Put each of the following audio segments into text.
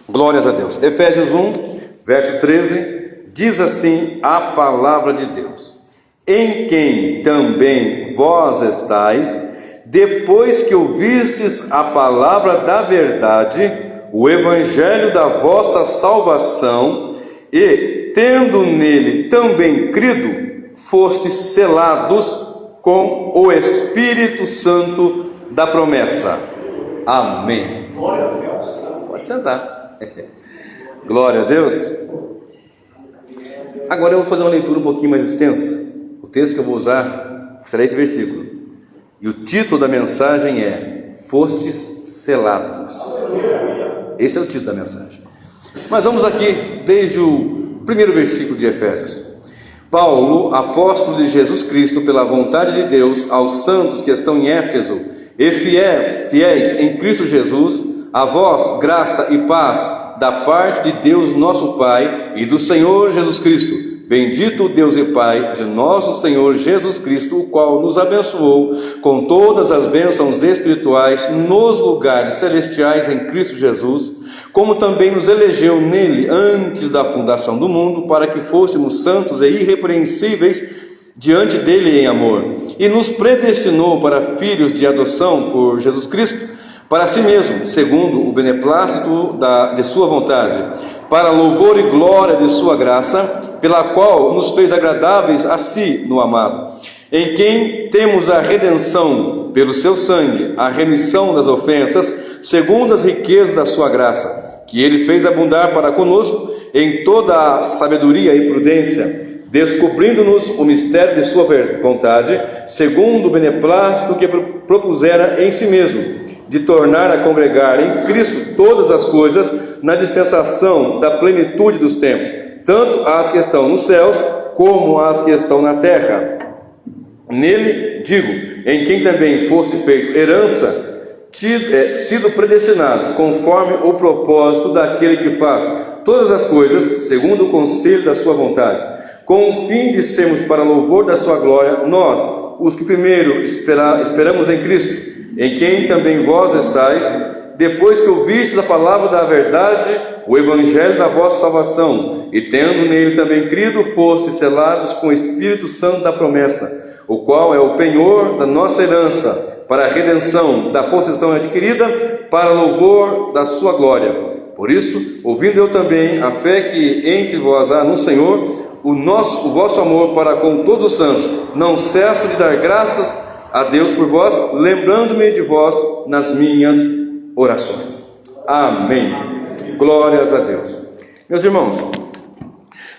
Glórias a Deus. Efésios 1, verso 13, diz assim a palavra de Deus: em quem também vós estáis, depois que ouvistes a palavra da verdade, o evangelho da vossa salvação, e, tendo nele também crido, fostes selados com o Espírito Santo da promessa. Amém. Glória a Deus. Pode sentar. Glória a Deus. Agora eu vou fazer uma leitura um pouquinho mais extensa. O texto que eu vou usar será esse versículo. E o título da mensagem é: Fostes selados. Esse é o título da mensagem. Mas vamos aqui desde o primeiro versículo de Efésios. Paulo, apóstolo de Jesus Cristo, pela vontade de Deus, aos santos que estão em Éfeso e fiéis em Cristo Jesus, a vós graça e paz da parte de Deus nosso Pai e do Senhor Jesus Cristo. Bendito Deus e Pai de nosso Senhor Jesus Cristo, o qual nos abençoou com todas as bênçãos espirituais nos lugares celestiais em Cristo Jesus, como também nos elegeu nele antes da fundação do mundo, para que fôssemos santos e irrepreensíveis diante dele em amor, e nos predestinou para filhos de adoção por Jesus Cristo, para si mesmo, segundo o beneplácito de sua vontade, para louvor e glória de sua graça, pela qual nos fez agradáveis a si no amado, em quem temos a redenção pelo seu sangue, a remissão das ofensas, segundo as riquezas da sua graça, que ele fez abundar para conosco em toda a sabedoria e prudência, descobrindo-nos o mistério de sua vontade, segundo o beneplácito que propusera em si mesmo, de tornar a congregar em Cristo todas as coisas na dispensação da plenitude dos tempos, tanto as que estão nos céus como as que estão na terra. Nele, digo, em quem também foste feito herança, sido predestinados conforme o propósito daquele que faz todas as coisas segundo o conselho da sua vontade, com o fim de sermos para louvor da sua glória, nós, os que primeiro esperamos em Cristo, em quem também vós estáis, depois que ouvistes a palavra da verdade, o evangelho da vossa salvação, e tendo nele também crido, fostes selados com o Espírito Santo da promessa, o qual é o penhor da nossa herança, para a redenção da possessão adquirida, para louvor da sua glória. Por isso, ouvindo eu também a fé que entre vós há no Senhor, o vosso amor para com todos os santos, não cesso de dar graças a Deus por vós, lembrando-me de vós nas minhas orações. Amém. Glórias a Deus. Meus irmãos,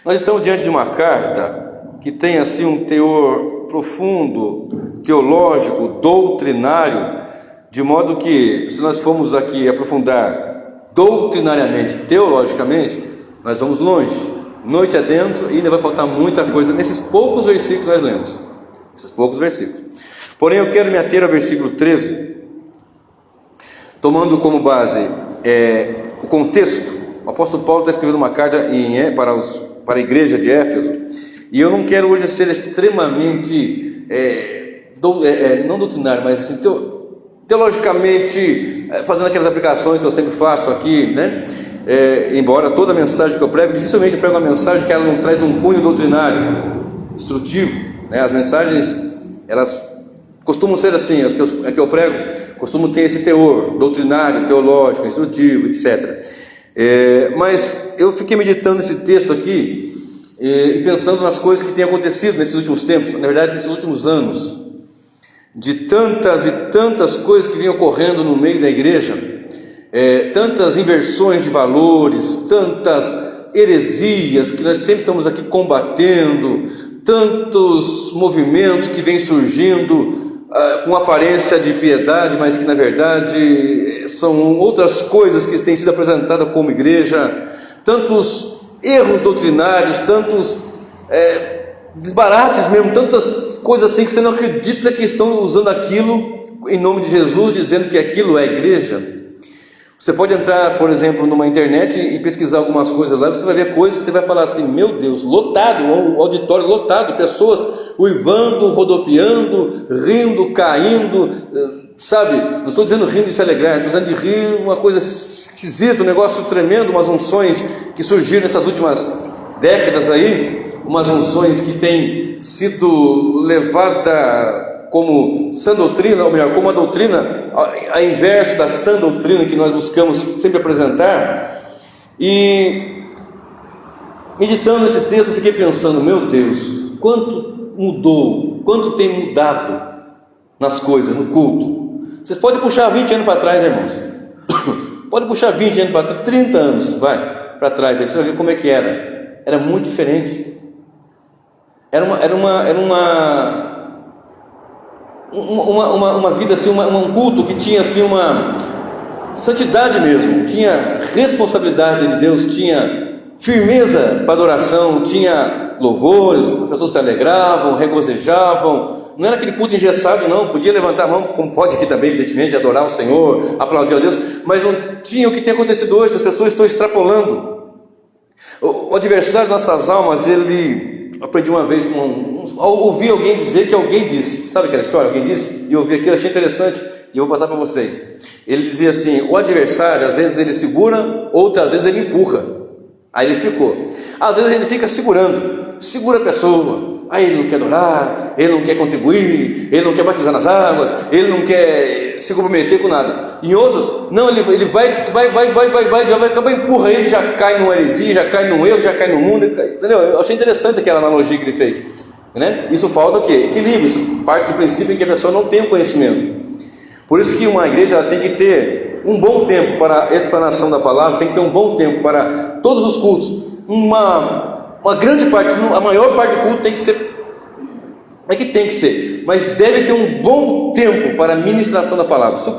nós estamos diante de uma carta que tem assim um teor profundo, teológico, doutrinário, de modo que, se nós formos aqui aprofundar doutrinariamente, teologicamente, nós vamos longe, noite adentro, e ainda vai faltar muita coisa nesses poucos versículos que nós lemos. Esses poucos versículos. Porém, eu quero me ater ao versículo 13, tomando como base o contexto. O apóstolo Paulo está escrevendo uma carta para a igreja de Éfeso, e eu não quero hoje ser extremamente, não doutrinário, mas assim, teologicamente, fazendo aquelas aplicações que eu sempre faço aqui, né? Embora toda mensagem que eu prego, dificilmente eu prego uma mensagem que ela não traz um cunho doutrinário, instrutivo, né? As mensagens, elas costumam ser assim, as que eu prego costumam ter esse teor doutrinário, teológico, instrutivo, etc. Mas eu fiquei meditando nesse texto aqui e pensando nas coisas que têm acontecido nesses últimos tempos, na verdade nesses últimos anos, de tantas e tantas coisas que vinham ocorrendo no meio da igreja, tantas inversões de valores, tantas heresias que nós sempre estamos aqui combatendo, tantos movimentos que vêm surgindo com aparência de piedade, mas que na verdade são outras coisas que têm sido apresentadas como igreja, tantos erros doutrinários, tantos desbarates mesmo, tantas coisas assim que você não acredita que estão usando aquilo em nome de Jesus, dizendo que aquilo é igreja. Você pode entrar, por exemplo, numa internet e pesquisar algumas coisas lá, você vai ver coisas, você vai falar assim, meu Deus, lotado, o auditório lotado, pessoas uivando, rodopiando, rindo, caindo, sabe? Não estou dizendo rindo e se alegrar, estou dizendo de rir, uma coisa esquisita, um negócio tremendo, umas unções que surgiram nessas últimas décadas aí, umas unções que têm sido levadas como sã doutrina, ou melhor, como a doutrina a inverso da sã doutrina que nós buscamos sempre apresentar. E meditando nesse texto, eu fiquei pensando, meu Deus, quanto mudou, quanto tem mudado nas coisas, no culto. Vocês podem puxar 20 anos para trás, irmãos. Pode puxar 20 anos para trás, 30 anos, vai, para trás, aí você vai ver como é que era. Era muito diferente. Era uma vida assim, um culto que tinha assim uma santidade mesmo, tinha responsabilidade de Deus, tinha firmeza para adoração, tinha louvores, as pessoas se alegravam, regozijavam. Não era aquele culto engessado, não. Podia levantar a mão, como pode aqui também, evidentemente, adorar o Senhor, aplaudir a Deus, mas não tinha o que tem acontecido hoje. As pessoas estão extrapolando. O adversário de nossas almas, ele, aprendi uma vez ouvi alguém dizer que alguém disse, sabe aquela história? Alguém disse, e eu ouvi aquilo, achei interessante, e eu vou passar para vocês. Ele dizia assim, o adversário, às vezes ele segura, outras vezes ele empurra. Aí ele explicou, às vezes ele fica segura a pessoa, aí ele não quer adorar, ele não quer contribuir, ele não quer batizar nas águas, ele não quer se comprometer com nada. Em outros, não, ele vai, acaba empurra ele, já cai numa heresia, já cai num erro, já cai no mundo, entendeu? Eu achei interessante aquela analogia que ele fez, né? Isso falta o quê? Equilíbrio, isso parte do princípio em que a pessoa não tem o conhecimento. Por isso que uma igreja ela tem que ter um bom tempo para a explanação da palavra, tem que ter um bom tempo para todos os cultos. Uma grande parte, a maior parte do culto tem que ser, mas deve ter um bom tempo para a ministração da palavra. Se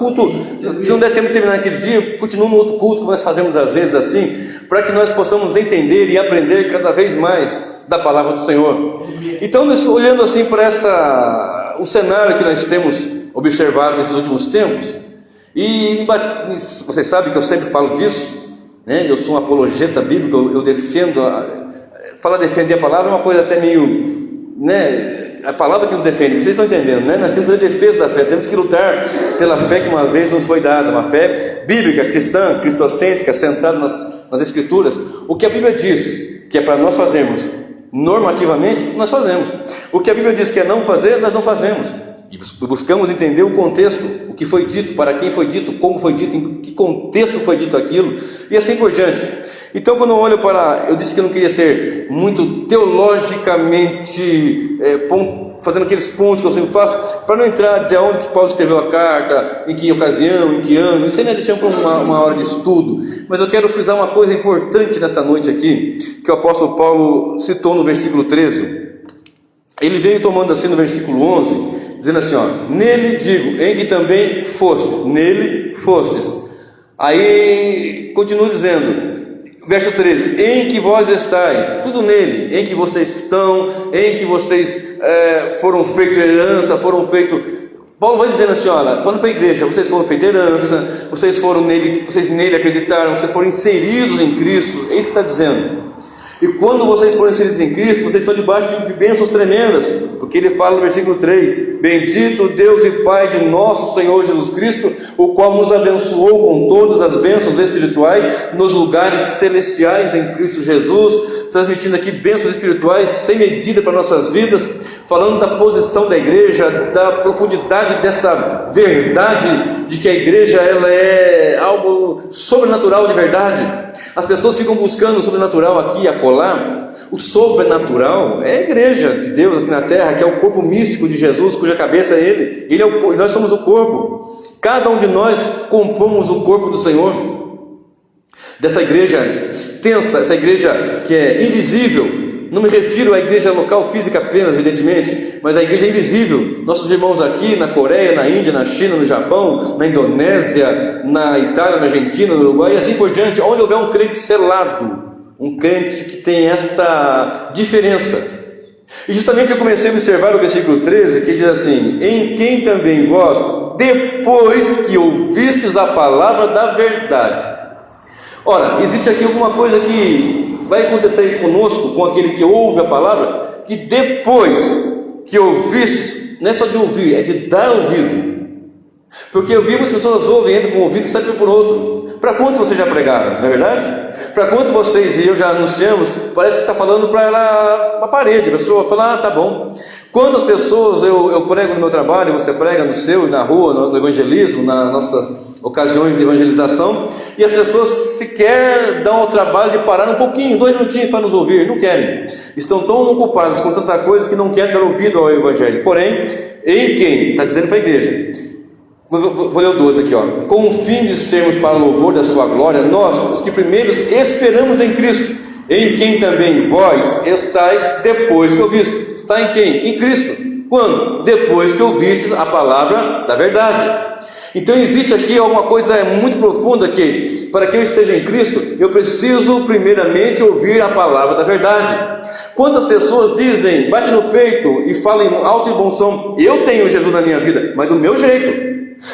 não der tempo de terminar aquele dia, continua no outro culto, como nós fazemos às vezes assim, para que nós possamos entender e aprender cada vez mais da palavra do Senhor. Então, olhando assim para o cenário que nós temos observado nesses últimos tempos, e vocês sabem que eu sempre falo disso, né? Eu sou um apologeta bíblico, eu defendo, defender a palavra é uma coisa até meio, né? A palavra que nos defende, vocês estão entendendo, né? Nós temos que fazer defesa da fé, temos que lutar pela fé que uma vez nos foi dada, uma fé bíblica, cristã, cristocêntrica, centrada nas Escrituras. O que a Bíblia diz que é para nós fazermos normativamente, nós fazemos. O que a Bíblia diz que é não fazer, nós não fazemos. E buscamos entender o contexto, o que foi dito, para quem foi dito, como foi dito, em que contexto foi dito aquilo, e assim por diante. Então, quando eu olho eu disse que eu não queria ser muito teologicamente fazendo aqueles pontos que eu sempre faço, para não entrar a dizer aonde que Paulo escreveu a carta, em que ocasião, em que ano. Isso aí nós deixamos para uma hora de estudo. Mas eu quero frisar uma coisa importante nesta noite aqui, que o apóstolo Paulo citou no versículo 13. Ele veio tomando assim no versículo 11, dizendo assim, nele digo, em que também fostes. Aí continua dizendo, verso 13, em que vós estáis, tudo nele, em que vocês estão, em que vocês foram feitos herança, Paulo vai dizendo assim, falando para a igreja, vocês foram feitos herança, vocês nele acreditaram, vocês foram inseridos em Cristo, é isso que está dizendo. E quando vocês forem inseridos em Cristo, vocês estão debaixo de bênçãos tremendas, porque ele fala no versículo 3, bendito Deus e Pai de nosso Senhor Jesus Cristo, o qual nos abençoou com todas as bênçãos espirituais nos lugares celestiais em Cristo Jesus, transmitindo aqui bênçãos espirituais sem medida para nossas vidas, falando da posição da igreja, da profundidade dessa verdade, de que a igreja ela é algo sobrenatural de verdade. As pessoas ficam buscando o sobrenatural aqui e acolá. O sobrenatural é a igreja de Deus aqui na terra, que é o corpo místico de Jesus, cuja cabeça é Ele. Ele é e nós somos o corpo. Cada um de nós compomos o corpo do Senhor. Dessa igreja extensa, essa igreja que é invisível. Não me refiro à igreja local física apenas, evidentemente, mas à igreja invisível. Nossos irmãos aqui na Coreia, na Índia, na China, no Japão, na Indonésia, na Itália, na Argentina, no Uruguai e assim por diante, onde houver um crente selado, um crente que tem esta diferença. E justamente eu comecei a observar o versículo 13, que diz assim, em quem também vós, depois que ouvistes a palavra da verdade. Ora, existe aqui alguma coisa que vai acontecer conosco, com aquele que ouve a palavra, que depois que ouvistes, não é só de ouvir, é de dar ouvido. Porque eu vi muitas pessoas ouvem, entram com o ouvido e saem por outro. Para quanto vocês já pregaram, não é verdade? Para quanto vocês e eu já anunciamos, parece que está falando para ela uma parede. A pessoa fala, tá bom. Quantas pessoas eu prego no meu trabalho, você prega no seu, na rua, no evangelismo, nas nossas ocasiões de evangelização, e as pessoas sequer dão o trabalho de parar um pouquinho, 2 minutinhos para nos ouvir, não querem. Estão tão ocupadas com tanta coisa que não querem dar ouvido ao evangelho. Porém, em quem? Está dizendo para a igreja. Vou ler o 12 aqui, ó. Com o fim de sermos para o louvor da sua glória, nós, os que primeiros esperamos em Cristo, em quem também vós estáis depois que ouvistes. Está em quem? Em Cristo. Quando? Depois que ouvistes a palavra da verdade. Então existe aqui alguma coisa muito profunda que, para que eu esteja em Cristo, eu preciso primeiramente ouvir a palavra da verdade. Quantas pessoas dizem, bate no peito e falam em alto e bom som, eu tenho Jesus na minha vida, mas do meu jeito.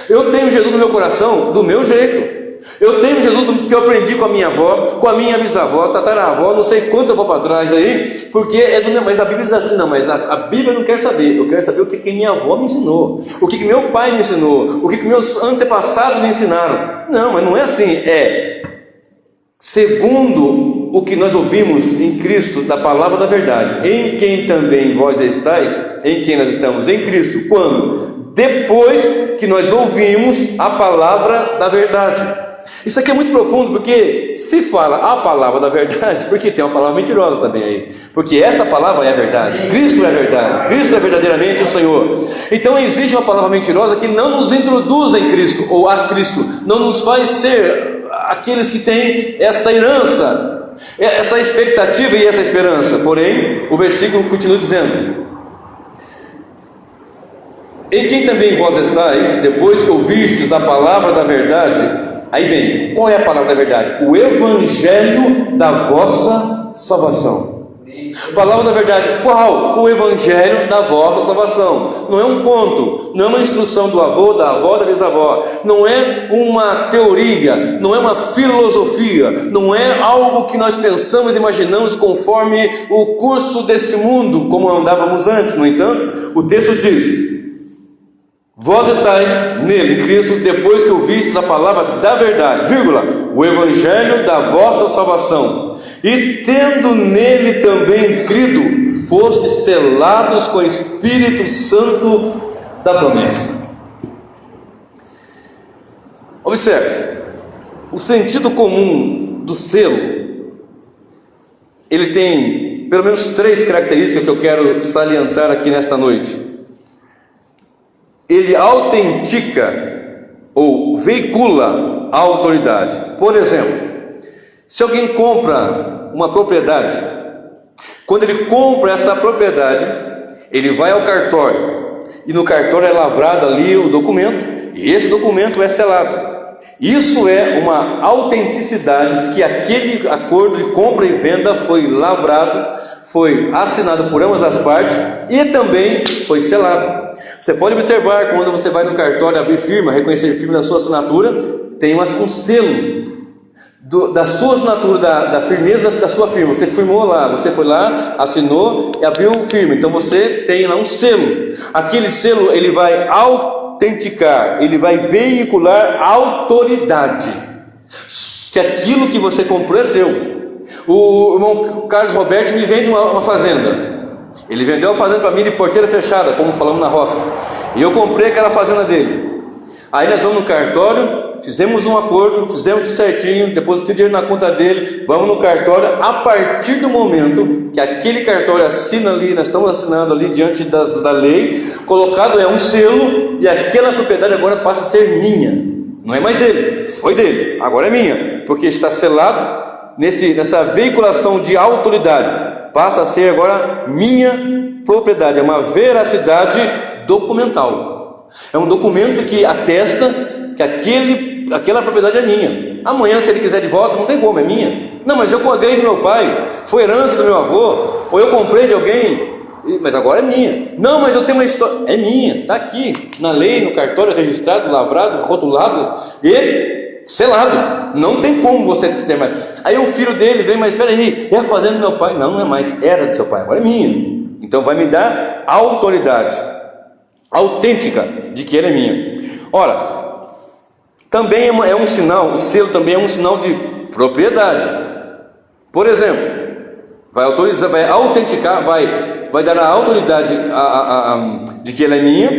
Eu tenho Jesus no meu coração, do meu jeito. Eu tenho Jesus que eu aprendi com a minha avó, com a minha bisavó, tataravó, não sei quanto eu vou para trás aí, porque é do meu. Mas a Bíblia diz assim, não, mas a Bíblia não quer saber. Eu quero saber o que minha avó me ensinou, o que meu pai me ensinou, o que meus antepassados me ensinaram. Não, mas não é assim. É segundo o que nós ouvimos em Cristo, da palavra da verdade, em quem também vós estáis, em quem nós estamos em Cristo, quando? Depois que nós ouvimos a palavra da verdade. Isso aqui é muito profundo, porque se fala a palavra da verdade, porque tem uma palavra mentirosa também aí, porque esta palavra é a verdade, Cristo é a verdade, Cristo é verdadeiramente o Senhor. Então existe uma palavra mentirosa que não nos introduz em Cristo, ou a Cristo, não nos faz ser aqueles que têm esta herança, essa expectativa e essa esperança. Porém, o versículo continua dizendo, em quem também vós estáis, depois que ouvistes a palavra da verdade. Aí vem, qual é a palavra da verdade? O evangelho da vossa salvação. A palavra da verdade, qual? O evangelho da vossa salvação. Não é um conto, não é uma instrução do avô, da avó, da bisavó, não é uma teoria, não é uma filosofia, não é algo que nós pensamos e imaginamos conforme o curso deste mundo, como andávamos antes. No entanto, o texto diz, vós estáis nele, em Cristo, depois que ouvistes a palavra da verdade, vírgula, o evangelho da vossa salvação, e tendo nele também crido, fostes selados com o Espírito Santo da promessa. Observe, o sentido comum do selo, ele tem pelo menos 3 características que eu quero salientar aqui nesta noite. Ele autentica ou veicula a autoridade. Por exemplo, se alguém compra uma propriedade, quando ele compra essa propriedade, ele vai ao cartório, e no cartório é lavrado ali o documento, e esse documento é selado. Isso é uma autenticidade de que aquele acordo de compra e venda foi lavrado, foi assinado por ambas as partes e também foi selado. Você pode observar, quando você vai no cartório abrir firma, reconhecer firma da sua assinatura, tem um selo da sua assinatura, da firmeza da sua firma. Você firmou lá, você foi lá, assinou e abriu firma. Então você tem lá um selo. Aquele selo, ele vai autenticar, ele vai veicular autoridade, que aquilo que você comprou é seu. O irmão Carlos Roberto me vende uma fazenda. Ele vendeu a fazenda para mim de porteira fechada, como falamos na roça, e eu comprei aquela fazenda dele. Aí nós vamos no cartório, fizemos um acordo, fizemos tudo certinho, depositei o dinheiro na conta dele, vamos no cartório. A partir do momento que aquele cartório assina ali, nós estamos assinando ali diante da lei, colocado é um selo, e aquela propriedade agora passa a ser minha, não é mais dele, foi dele, agora é minha, porque está selado nessa veiculação de autoridade. Passa a ser agora minha propriedade, é uma veracidade documental, é um documento que atesta que aquela propriedade é minha. Amanhã, se ele quiser de volta, não tem como, é minha. Não, mas eu ganhei do meu pai, foi herança do meu avô, ou eu comprei de alguém. Mas agora é minha. Não, mas eu tenho uma história. É minha, está aqui, na lei, no cartório, registrado, lavrado, rotulado e selado. Não tem como você ter mais. Aí o filho dele vem, mas espera aí, é a fazenda do meu pai. Não, não é mais, era do seu pai, agora é minha. Então vai me dar autoridade autêntica de que ele é minha. Ora, também é um sinal, o selo também é um sinal de propriedade. Por exemplo, vai autorizar, vai autenticar, vai dar a autoridade de que ele é minha,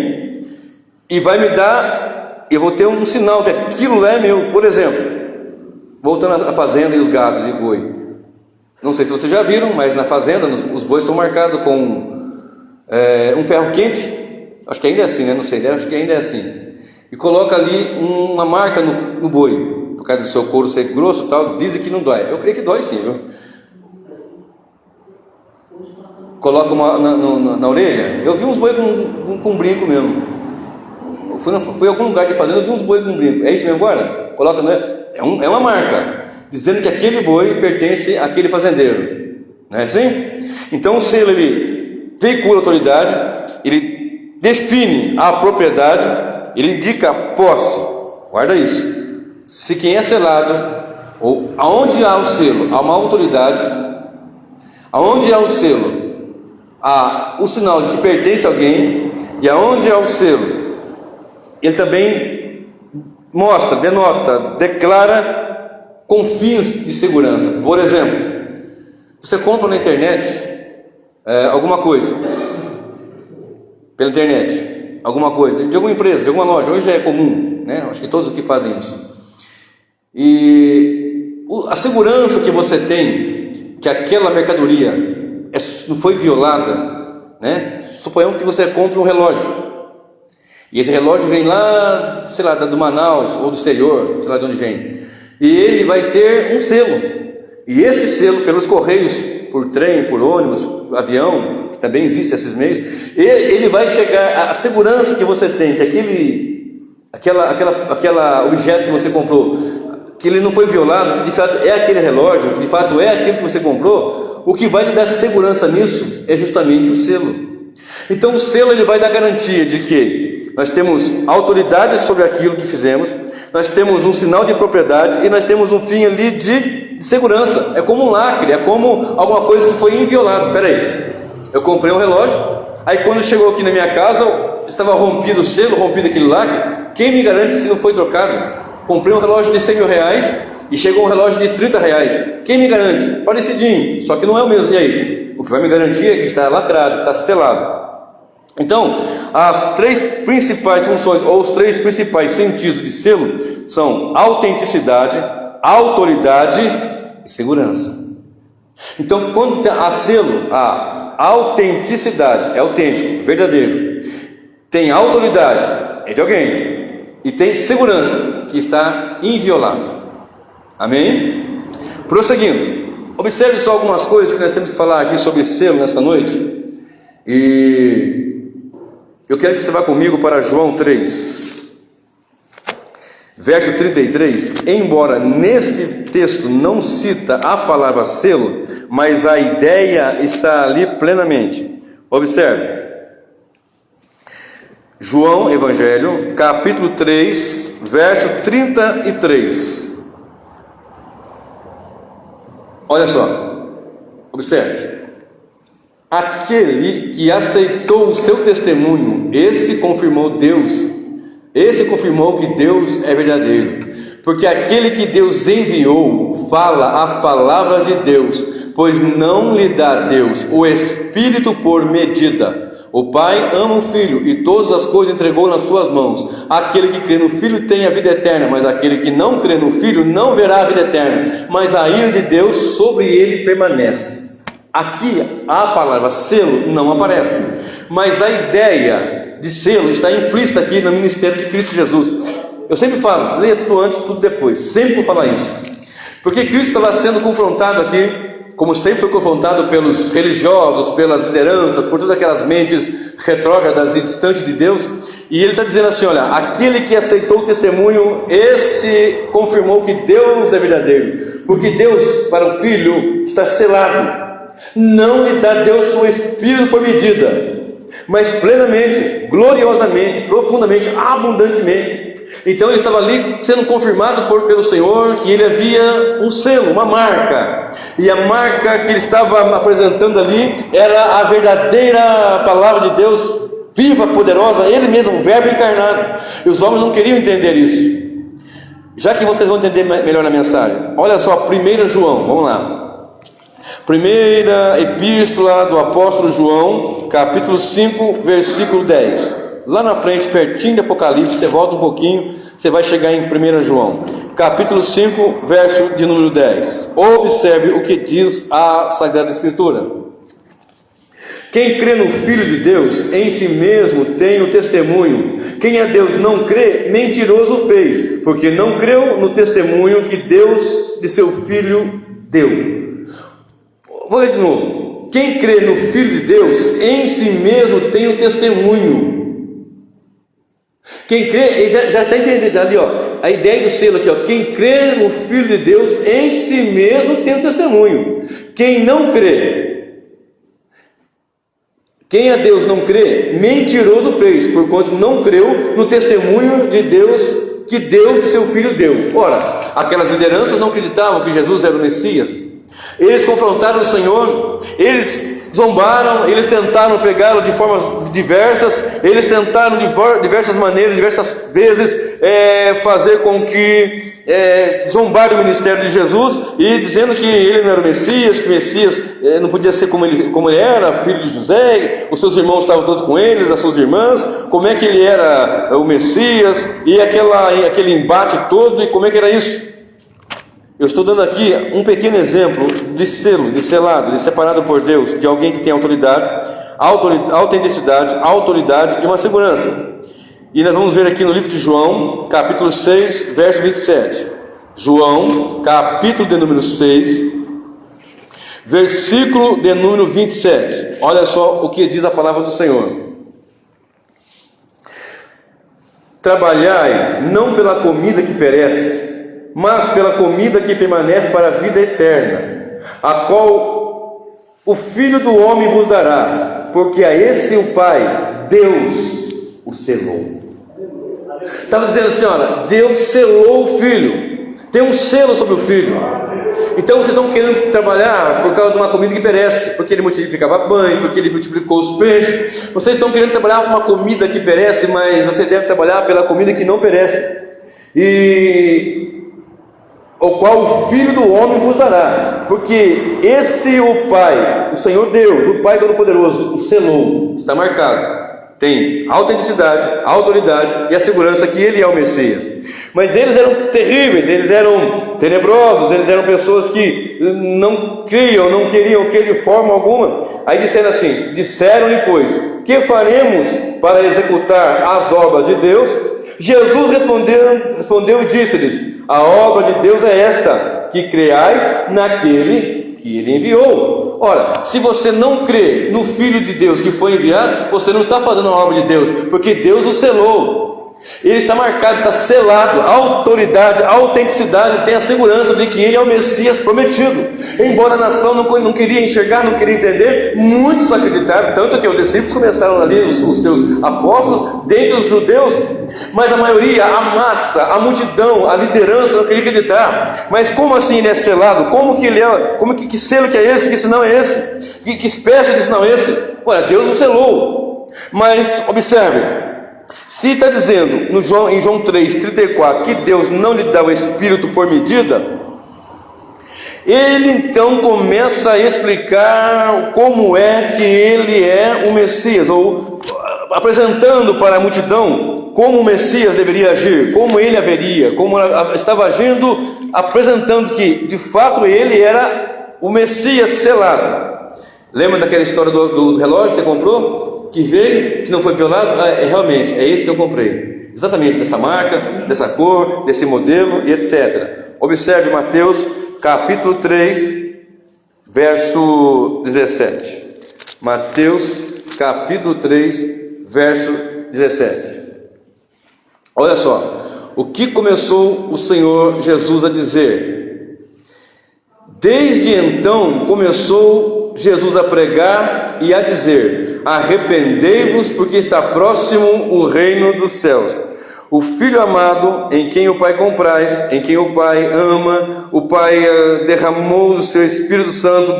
e vai me dar, eu vou ter um sinal que aquilo é meu. Por exemplo, voltando à fazenda e os gados e boi, não sei se vocês já viram, mas na fazenda os bois são marcados com um ferro quente, acho que ainda é assim, né? Não sei, acho que ainda é assim, e coloca ali uma marca no boi, por causa do seu couro ser grosso e tal. Dizem que não dói, eu creio que dói sim, viu? Coloca na orelha. Eu vi uns boi com brinco mesmo. Fui em algum lugar de fazenda, eu vi uns boi com brinco. É isso mesmo agora? Coloca, né? É uma marca, dizendo que aquele boi pertence àquele fazendeiro. Não é assim? Então o selo, ele veicula a autoridade, ele define a propriedade, ele indica a posse. Guarda isso. Se quem é selado, ou aonde há o selo, há uma autoridade. Aonde há o selo, há o sinal de que pertence a alguém. E aonde há o selo, ele também mostra, denota, declara com fins de segurança. Por exemplo, você compra na internet alguma coisa, pela internet, alguma coisa, de alguma empresa, de alguma loja. Hoje já é comum, né? Acho que todos aqui fazem isso. E a segurança que você tem que aquela mercadoria não foi violada, né? Suponhamos que você compre um relógio, e esse relógio vem lá, sei lá, do Manaus ou do exterior, sei lá de onde vem, e ele vai ter um selo, e esse selo, pelos correios, por trem, por ônibus, avião, que também existe esses meios, ele vai chegar, a segurança que você tem que aquela objeto que você comprou, que ele não foi violado, que de fato é aquele relógio, que de fato é aquilo que você comprou. O que vai lhe dar segurança nisso é justamente o selo. Então o selo, ele vai dar garantia de que nós temos autoridade sobre aquilo que fizemos, nós temos um sinal de propriedade e nós temos um fim ali de segurança. É como um lacre, é como alguma coisa que foi inviolada. Espera aí, eu comprei um relógio, aí quando chegou aqui na minha casa estava rompido o selo, rompido aquele lacre. Quem me garante se não foi trocado? Comprei um relógio de 100 mil reais e chegou um relógio de 30 reais. Quem me garante? Parecidinho, só que não é o mesmo. E aí? O que vai me garantir é que está lacrado, está selado. Então, as três principais funções, ou os três principais sentidos de selo são autenticidade, autoridade e segurança. Então, quando há selo, a autenticidade é autêntico, verdadeiro, tem autoridade, é de alguém, e tem segurança, que está inviolado. Amém? Prosseguindo, observe só algumas coisas que nós temos que falar aqui sobre selo nesta noite. E eu quero que você vá comigo para João 3, verso 33. Embora neste texto não cita a palavra selo, mas a ideia está ali plenamente. Observe, João Evangelho, capítulo 3, verso 33. Olha só, observe. Aquele que aceitou o seu testemunho, esse confirmou Deus, esse confirmou que Deus é verdadeiro, porque aquele que Deus enviou fala as palavras de Deus, pois não lhe dá Deus o Espírito por medida. O Pai ama o Filho e todas as coisas entregou nas suas mãos. Aquele que crê no Filho tem a vida eterna, mas aquele que não crê no Filho não verá a vida eterna, mas a ira de Deus sobre ele permanece. Aqui a palavra selo não aparece, mas a ideia de selo está implícita aqui no ministério de Cristo Jesus. Eu sempre falo, leia tudo antes, tudo depois, sempre vou falar isso, porque Cristo estava sendo confrontado aqui, como sempre foi confrontado pelos religiosos, pelas lideranças, por todas aquelas mentes retrógradas e distantes de Deus, e ele está dizendo assim: olha, aquele que aceitou o testemunho, esse confirmou que Deus é verdadeiro, porque Deus para o Filho está selado. Não lhe dá Deus seu Espírito por medida, mas plenamente, gloriosamente, profundamente, abundantemente. Então ele estava ali sendo confirmado pelo Senhor que ele havia um selo, uma marca, e a marca que ele estava apresentando ali era a verdadeira palavra de Deus, viva, poderosa, ele mesmo, o Verbo encarnado. E os homens não queriam entender isso. Já que vocês vão entender melhor na mensagem, olha só, 1 João, vamos lá. Primeira epístola do apóstolo João, capítulo 5, versículo 10. Lá na frente, pertinho de Apocalipse, você volta um pouquinho, você vai chegar em 1 João, capítulo 5, verso de número 10. Observe o que diz a Sagrada Escritura. Quem crê no Filho de Deus, em si mesmo tem o testemunho. Quem a Deus não crê, mentiroso fez, porque não creu no testemunho que Deus de seu Filho deu. Vou ler de novo. Quem crê no Filho de Deus, em si mesmo tem o testemunho. Quem crê, já está entendendo ali, ó, a ideia do selo aqui, ó. Quem crê no Filho de Deus, em si mesmo tem o testemunho. Quem não crê, quem a Deus não crê, mentiroso fez, porquanto não creu no testemunho de Deus que Deus de seu Filho deu. Ora, aquelas lideranças não acreditavam que Jesus era o Messias. Eles confrontaram o Senhor, eles zombaram, eles tentaram pegá-lo de formas diversas, eles tentaram de diversas maneiras, diversas vezes, fazer com que zombar do ministério de Jesus, e dizendo que ele não era o Messias, que o Messias não podia ser como ele era, filho de José, os seus irmãos estavam todos com eles, as suas irmãs, como é que ele era o Messias, e aquele embate todo, e como é que era isso. Eu estou dando aqui um pequeno exemplo de selo, de selado, de separado por Deus, de alguém que tem autoridade, autenticidade, autoridade e uma segurança. E nós vamos ver aqui no livro de João, capítulo 6, verso 27. João, capítulo de número 6, versículo de número 27. Olha só o que diz a palavra do Senhor. Trabalhai não pela comida que perece, mas pela comida que permanece para a vida eterna, a qual o Filho do Homem vos dará, porque a esse o Pai, Deus, o selou. Estava dizendo assim, olha, Deus selou o Filho, tem um selo sobre o Filho. Então vocês estão querendo trabalhar por causa de uma comida que perece, porque ele multiplicava pães, porque ele multiplicou os peixes. Vocês estão querendo trabalhar por uma comida que perece, mas vocês devem trabalhar pela comida que não perece, o qual o Filho do Homem vos dará, porque esse o Pai, o Senhor Deus, o Pai Todo-Poderoso, o selou, está marcado, tem autenticidade, autoridade e a segurança que ele é o Messias. Mas eles eram terríveis, eles eram tenebrosos, eles eram pessoas que não criam, não queriam crer de forma alguma. Aí disseram-lhe, pois, que faremos para executar as obras de Deus? Jesus respondeu e disse-lhes: a obra de Deus é esta, que creais naquele que ele enviou. Ora, se você não crê no Filho de Deus que foi enviado, você não está fazendo a obra de Deus, porque Deus o selou. Ele está marcado, está selado, a autoridade, a autenticidade, tem a segurança de que ele é o Messias prometido. Embora a nação não queria enxergar, não queria entender, muitos acreditaram, tanto que os discípulos começaram ali, os seus apóstolos, dentre os judeus, mas a maioria, a massa, a multidão, a liderança não queria acreditar. Mas como assim ele é selado? Como que ele é? Que selo que é esse? Que sinal é esse? Que espécie de sinal é esse? Olha, Deus o selou. Mas observe, se está dizendo em João 3,34 que Deus não lhe dá o Espírito por medida, ele então começa a explicar como é que ele é o Messias, ou apresentando para a multidão como o Messias deveria agir, como ele haveria, como estava agindo, apresentando que de fato ele era o Messias selado. Lembra daquela história do relógio que você comprou? Que veio, que não foi violado? Realmente, é esse que eu comprei, exatamente dessa marca, dessa cor, desse modelo e etc. Observe Mateus capítulo 3, verso 17. Mateus capítulo 3, verso 17. Olha só, o que começou o Senhor Jesus a dizer? Desde então começou Jesus a pregar e a dizer: arrependei-vos, porque está próximo o reino dos céus. O Filho amado, em quem o Pai compraz, em quem o Pai ama, o Pai derramou do seu Espírito Santo,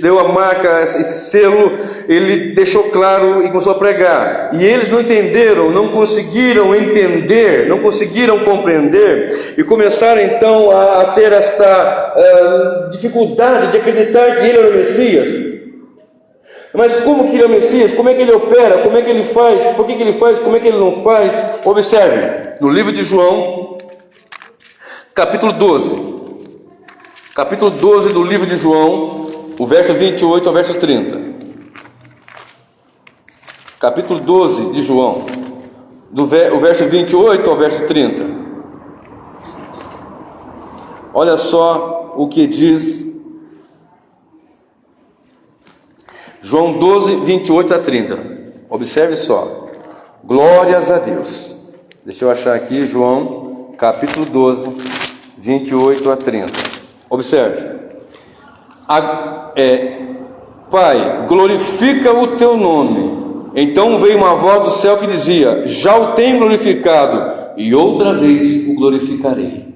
deu a marca, esse selo, ele deixou claro e começou a pregar. E eles não entenderam, não conseguiram entender, não conseguiram compreender, e começaram então a ter esta dificuldade de acreditar que ele era o Messias. Mas como que ele é o Messias? Como é que ele opera? Como é que ele faz? Por que ele faz? Como é que ele não faz? Observe, no livro de João, capítulo 12. Capítulo 12 do livro de João, o verso 28 ao verso 30. Capítulo 12 de João, o verso 28 ao verso 30. Olha só o que diz João 12, 28 a 30. Observe só. Glórias a Deus. Deixa eu achar aqui, João, capítulo 12, 28 a 30. Observe. Pai, glorifica o teu nome. Então veio uma voz do céu que dizia: já o tenho glorificado, e outra vez o glorificarei.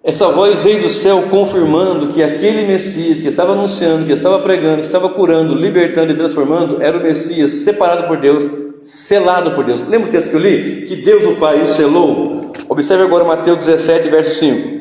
Essa voz veio do céu confirmando que aquele Messias que estava anunciando, que estava pregando, que estava curando, libertando e transformando, era o Messias separado por Deus, selado por Deus. Lembra o texto que eu li? Que Deus o Pai o selou? Observe agora Mateus 17, verso 5.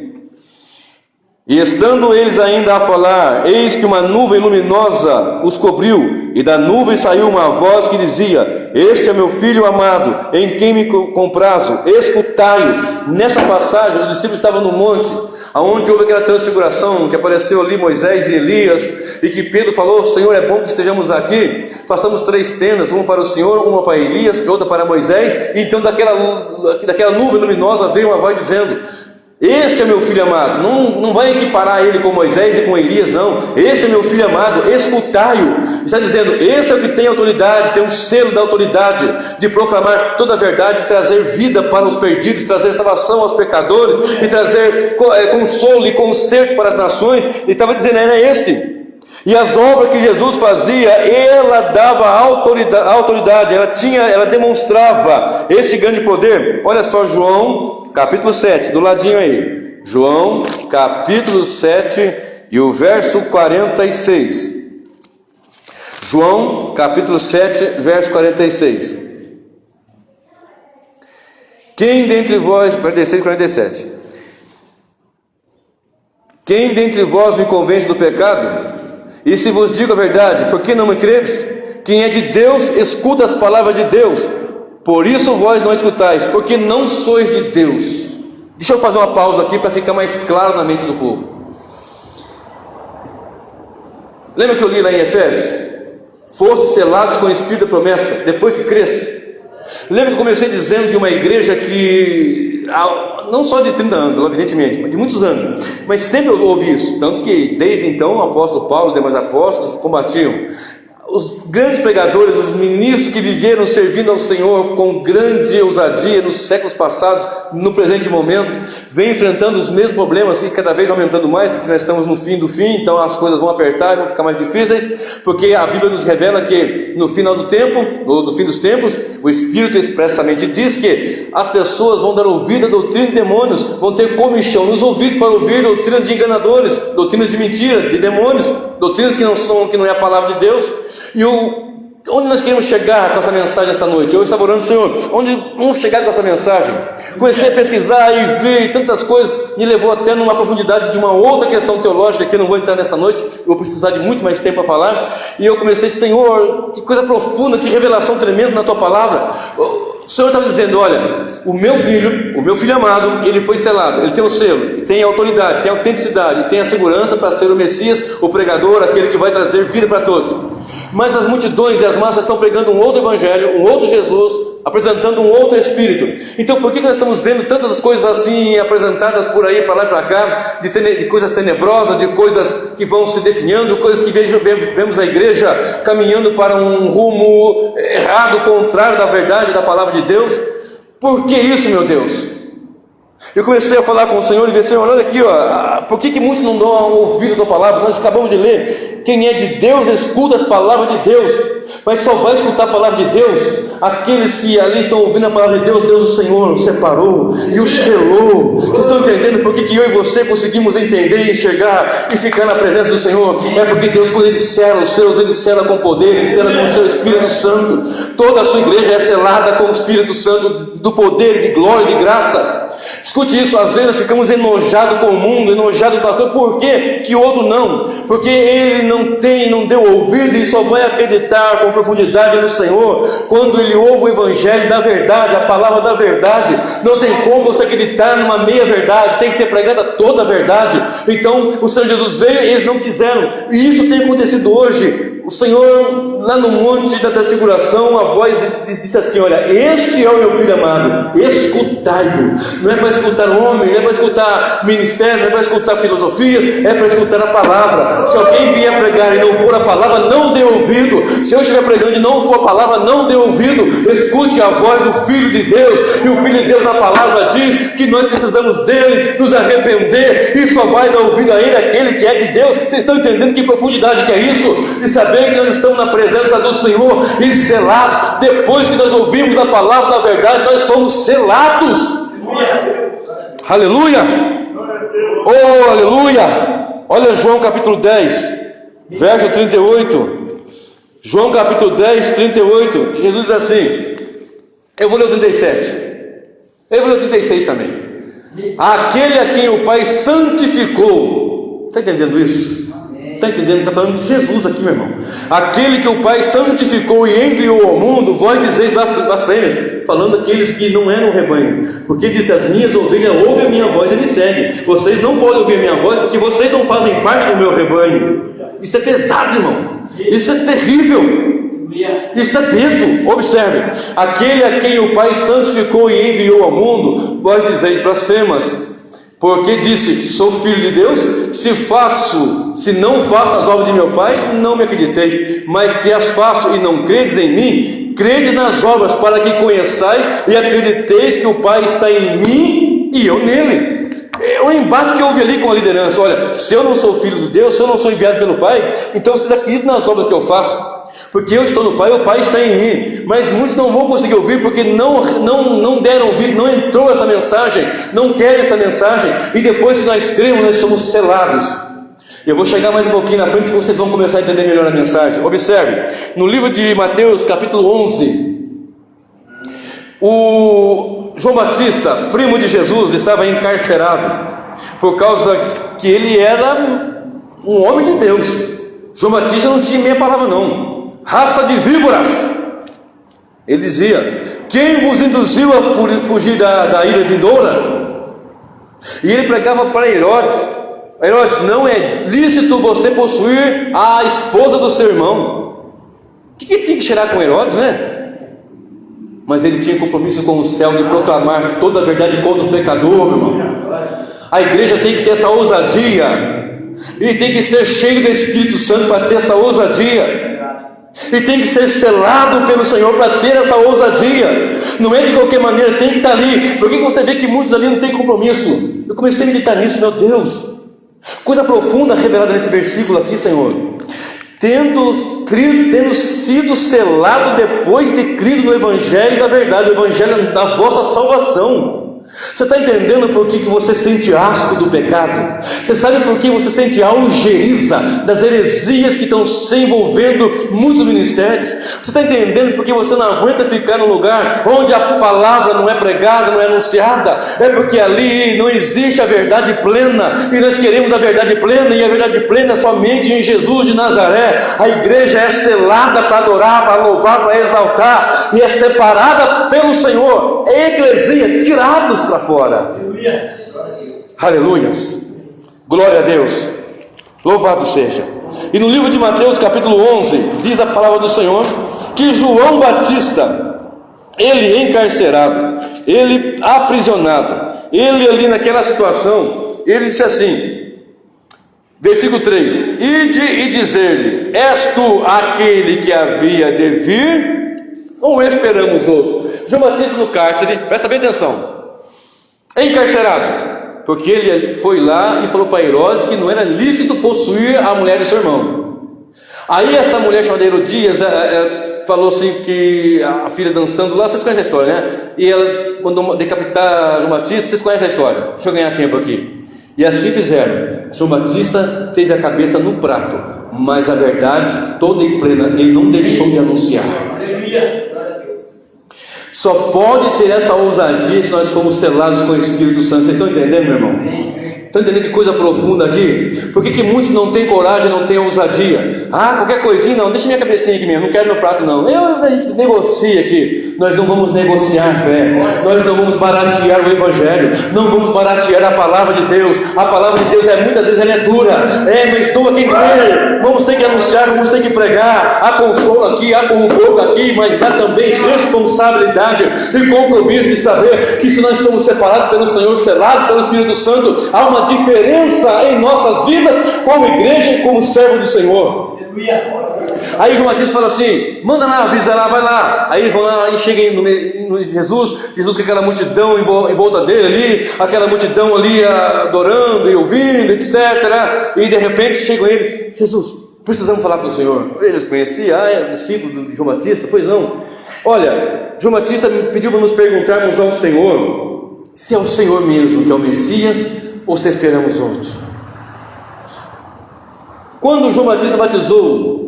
E estando eles ainda a falar, eis que uma nuvem luminosa os cobriu, e da nuvem saiu uma voz que dizia: este é meu filho amado, em quem me comprazo, escutai-o. Nessa passagem, os discípulos estavam no monte, aonde houve aquela transfiguração, que apareceu ali Moisés e Elias, e que Pedro falou: Senhor, é bom que estejamos aqui, façamos 3 tendas, uma para o Senhor, uma para Elias e outra para Moisés. E então daquela nuvem luminosa veio uma voz dizendo: este é meu filho amado. Não vai equiparar ele com Moisés e com Elias, não. Este é meu filho amado, escutai-o. Está dizendo: este é o que tem autoridade, tem um selo da autoridade de proclamar toda a verdade, de trazer vida para os perdidos, trazer salvação aos pecadores, e trazer consolo e conserto para as nações. Ele estava dizendo: era este. E as obras que Jesus fazia, ela dava autoridade, ela demonstrava esse grande poder. Olha só, João capítulo 7, do ladinho aí. João capítulo 7 e o verso 46. João capítulo 7, verso 46. Quem dentre vós, 46 e 47. Quem dentre vós me convence do pecado? E se vos digo a verdade, por que não me credes? Quem é de Deus, escuta as palavras de Deus. Por isso vós não escutais, porque não sois de Deus. Deixa eu fazer uma pausa aqui para ficar mais claro na mente do povo. Lembra que eu li lá em Efésios? Foste selados com o Espírito da promessa, depois que cresce. Lembra que eu comecei dizendo de uma igreja que, não só de 30 anos, evidentemente, mas de muitos anos, mas sempre eu ouvi isso, tanto que desde então o apóstolo Paulo e os demais apóstolos combatiam. Os grandes pregadores, os ministros que viveram servindo ao Senhor com grande ousadia nos séculos passados, no presente momento, vêm enfrentando os mesmos problemas e cada vez aumentando mais, porque nós estamos no fim do fim, então as coisas vão apertar e vão ficar mais difíceis, porque a Bíblia nos revela que no final do tempo, no fim dos tempos, o Espírito expressamente diz que as pessoas vão dar ouvido à doutrina de demônios, vão ter comichão nos ouvidos para ouvir doutrina de enganadores, doutrinas de mentira, de demônios, doutrinas que não é a palavra de Deus. E onde nós queremos chegar com essa mensagem esta noite? Eu estava orando: Senhor, onde vamos chegar com essa mensagem? Comecei a pesquisar e ver tantas coisas, me levou até numa profundidade de uma outra questão teológica que eu não vou entrar nesta noite, eu vou precisar de muito mais tempo para falar. E eu comecei: Senhor, que coisa profunda, que revelação tremenda na tua palavra. O Senhor estava dizendo: olha, o meu filho amado, ele foi selado, ele tem o selo, ele tem a autoridade, tem a autenticidade, tem a segurança para ser o Messias, o pregador, aquele que vai trazer vida para todos. Mas as multidões e as massas estão pregando um outro evangelho, um outro Jesus, apresentando um outro Espírito. Então por que nós estamos vendo tantas coisas assim apresentadas por aí, para lá e para cá, de coisas tenebrosas, de coisas que vão se definhando, coisas que vemos a igreja caminhando para um rumo errado, contrário da verdade da palavra de Deus? Por que isso, meu Deus? Eu comecei a falar com o Senhor e disse: Senhor, olha aqui, ó, por que muitos não dão ouvido à tua palavra? Nós acabamos de ler: quem é de Deus escuta as palavras de Deus, mas só vai escutar a palavra de Deus aqueles que ali estão ouvindo a palavra de Deus. Deus, o Senhor, o separou e o selou. Vocês estão entendendo por que eu e você conseguimos entender, enxergar e ficar na presença do Senhor? É porque Deus, quando Ele sela os seus, Ele sela com poder, Ele sela com o seu Espírito Santo. Toda a sua igreja é selada com o Espírito Santo, do poder, de glória e de graça. Escute isso: às vezes nós ficamos enojados com o mundo, enojados com a coisa. Por quê que o outro não? Porque ele não deu ouvido e só vai acreditar com profundidade no Senhor quando ele ouve o Evangelho da verdade, a palavra da verdade. Não tem como você acreditar numa meia verdade, tem que ser pregada toda a verdade. Então o Senhor Jesus veio e eles não quiseram, e isso tem acontecido hoje. O Senhor, lá no monte da transfiguração, a voz disse assim: olha, este é o meu filho amado, escutai-o. Não é para escutar homem, não é para escutar ministério, não é para escutar filosofias, é para escutar a palavra. Se alguém vier pregar e não for a palavra, não dê ouvido. Se eu estiver pregando e não for a palavra, não dê ouvido. Escute a voz do Filho de Deus. E o Filho de Deus na palavra diz que nós precisamos dele, nos arrepender, e só vai dar ouvido a ele aquele que é de Deus. Vocês estão entendendo que profundidade que é isso? De saber que nós estamos na presença do Senhor e selados. Depois que nós ouvimos a palavra da verdade, nós somos selados. Aleluia! Oh, aleluia! Olha João capítulo 10, verso 38. João capítulo 10, 38. Jesus diz assim, eu vou ler o 37, eu vou ler o 36 também. Aquele a quem o Pai santificou. Está entendendo isso? Está entendendo? Está falando de Jesus aqui, meu irmão. Aquele que o Pai santificou e enviou ao mundo, vós dizeis blasfêmias, falando aqueles que não eram rebanho, porque disse: as minhas ovelhas ouvem a minha voz e me seguem. Vocês não podem ouvir a minha voz porque vocês não fazem parte do meu rebanho. Isso é pesado, irmão. Isso é terrível. Isso é peso. Observe: aquele a quem o Pai santificou e enviou ao mundo, vós dizeis blasfemas, porque disse: sou filho de Deus. Se não faço as obras de meu Pai, não me acrediteis, mas se as faço e não credes em mim, crede nas obras, para que conheçais e acrediteis que o Pai está em mim e eu nele. É um embate que houve ali com a liderança. Olha, se eu não sou filho de Deus, se eu não sou enviado pelo Pai, então vocês acreditam nas obras que eu faço, porque eu estou no Pai, o Pai está em mim. Mas muitos não vão conseguir ouvir, porque não deram ouvir, não entrou essa mensagem, não querem essa mensagem. E depois que nós cremos, nós somos selados. Eu vou chegar mais um pouquinho na frente, vocês vão começar a entender melhor a mensagem. Observe, no livro de Mateus capítulo 11, o João Batista, primo de Jesus, estava encarcerado, por causa que ele era um homem de Deus. João Batista não tinha meia palavra não. Raça de víboras, ele dizia: quem vos induziu a fugir da ira vindoura? E ele pregava para Herodes: Herodes, não é lícito você possuir a esposa do seu irmão. O que tinha que cheirar com Herodes, né? Mas ele tinha compromisso com o céu de proclamar toda a verdade contra o pecador, meu irmão. A igreja tem que ter essa ousadia, e tem que ser cheio do Espírito Santo para ter essa ousadia, e tem que ser selado pelo Senhor para ter essa ousadia. Não é de qualquer maneira, tem que estar ali. Por que você vê que muitos ali não têm compromisso? Eu comecei a meditar nisso, meu Deus, coisa profunda revelada nesse versículo aqui, Senhor. Tendo sido selado depois de crido no Evangelho da verdade, o Evangelho da vossa salvação. Você está entendendo por que você sente asco do pecado? Você sabe por que você sente algeriza das heresias que estão se envolvendo muitos ministérios? Você está entendendo por que você não aguenta ficar num lugar onde a palavra não é pregada, não é anunciada? É porque ali não existe a verdade plena, e nós queremos a verdade plena, e a verdade plena é somente em Jesus de Nazaré. A igreja é selada para adorar, para louvar, para exaltar, e é separada pelo Senhor. É eclesia, tirados para fora. Aleluias, glória a Deus, louvado seja. E no livro de Mateus capítulo 11 diz a palavra do Senhor que João Batista, ele encarcerado, ele aprisionado, ele ali naquela situação, ele disse assim, versículo 3: ide e dizer-lhe: és tu aquele que havia de vir, ou esperamos outro? João Batista no cárcere, presta bem atenção, encarcerado, porque ele foi lá e falou para Herodes que não era lícito possuir a mulher de seu irmão. Aí essa mulher chamada Herodias falou assim que a filha dançando lá, vocês conhecem a história, né? E ela mandou decapitar João Batista, vocês conhecem a história? Deixa eu ganhar tempo aqui. E assim fizeram. João Batista teve a cabeça no prato, mas a verdade toda e plena ele não deixou de anunciar. Só pode ter essa ousadia se nós formos selados com o Espírito Santo. Vocês estão entendendo, meu irmão? Estão entendendo que coisa profunda aqui? Por que muitos não têm coragem, não têm ousadia? Qualquer coisinha, não, deixa minha cabecinha aqui mesmo, não quero meu prato não. A gente negocia aqui. Nós não vamos negociar a fé, nós não vamos baratear o Evangelho, não vamos baratear a palavra de Deus. A palavra de Deus muitas vezes ela é dura, mas doa quem crê. Vamos ter que anunciar, vamos ter que pregar. Há consolo aqui, há conforto aqui, mas há também responsabilidade e compromisso de saber que se nós somos separados pelo Senhor, selados pelo Espírito Santo, há uma diferença em nossas vidas como igreja e como servo do Senhor. Aí João Batista fala assim: manda lá, avisa lá, vai lá. Aí vão lá e chegam no Jesus com aquela multidão em volta dele ali, aquela multidão ali adorando e ouvindo, etc. E de repente chegam eles: Jesus, precisamos falar com o Senhor. Eles conheciam, é discípulo de João Batista? Pois não. Olha, João Batista pediu para nos perguntarmos ao Senhor se é o Senhor mesmo que é o Messias ou se esperamos outro. Quando João Batista batizou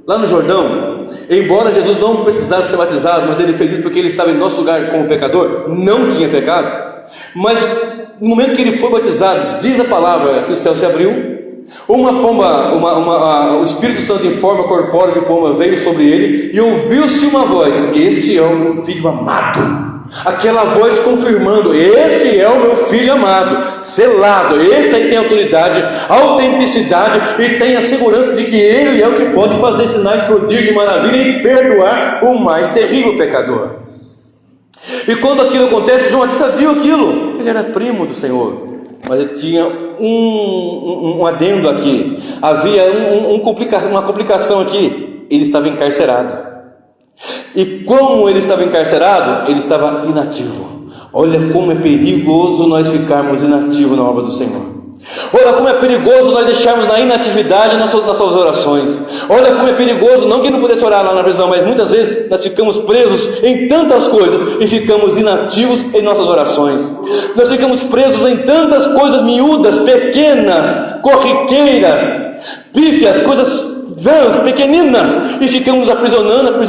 lá no Jordão, embora Jesus não precisasse ser batizado, mas ele fez isso porque ele estava em nosso lugar como pecador, não tinha pecado. Mas no momento que ele foi batizado, diz a palavra que o céu se abriu, uma pomba, o Espírito Santo em forma corpórea de pomba veio sobre ele e ouviu-se uma voz: este é o meu filho amado. Aquela voz confirmando: este é o meu filho amado, selado. Este aí tem autoridade, autenticidade e tem a segurança de que ele é o que pode fazer sinais, prodígios, maravilha e perdoar o mais terrível pecador. E quando aquilo acontece, João Batista viu aquilo. Ele era primo do Senhor, mas ele tinha um adendo aqui. Havia uma complicação aqui. Ele estava encarcerado. E como ele estava encarcerado, ele estava inativo. Olha como é perigoso nós ficarmos inativos na obra do Senhor. Olha como é perigoso nós deixarmos na inatividade nas suas orações. Olha como é perigoso, não que não pudesse orar lá na prisão, mas muitas vezes nós ficamos presos em tantas coisas e ficamos inativos em nossas orações. Nós ficamos presos em tantas coisas miúdas, pequenas, corriqueiras, pífias, coisas vãs, pequeninas, e ficamos aprisionando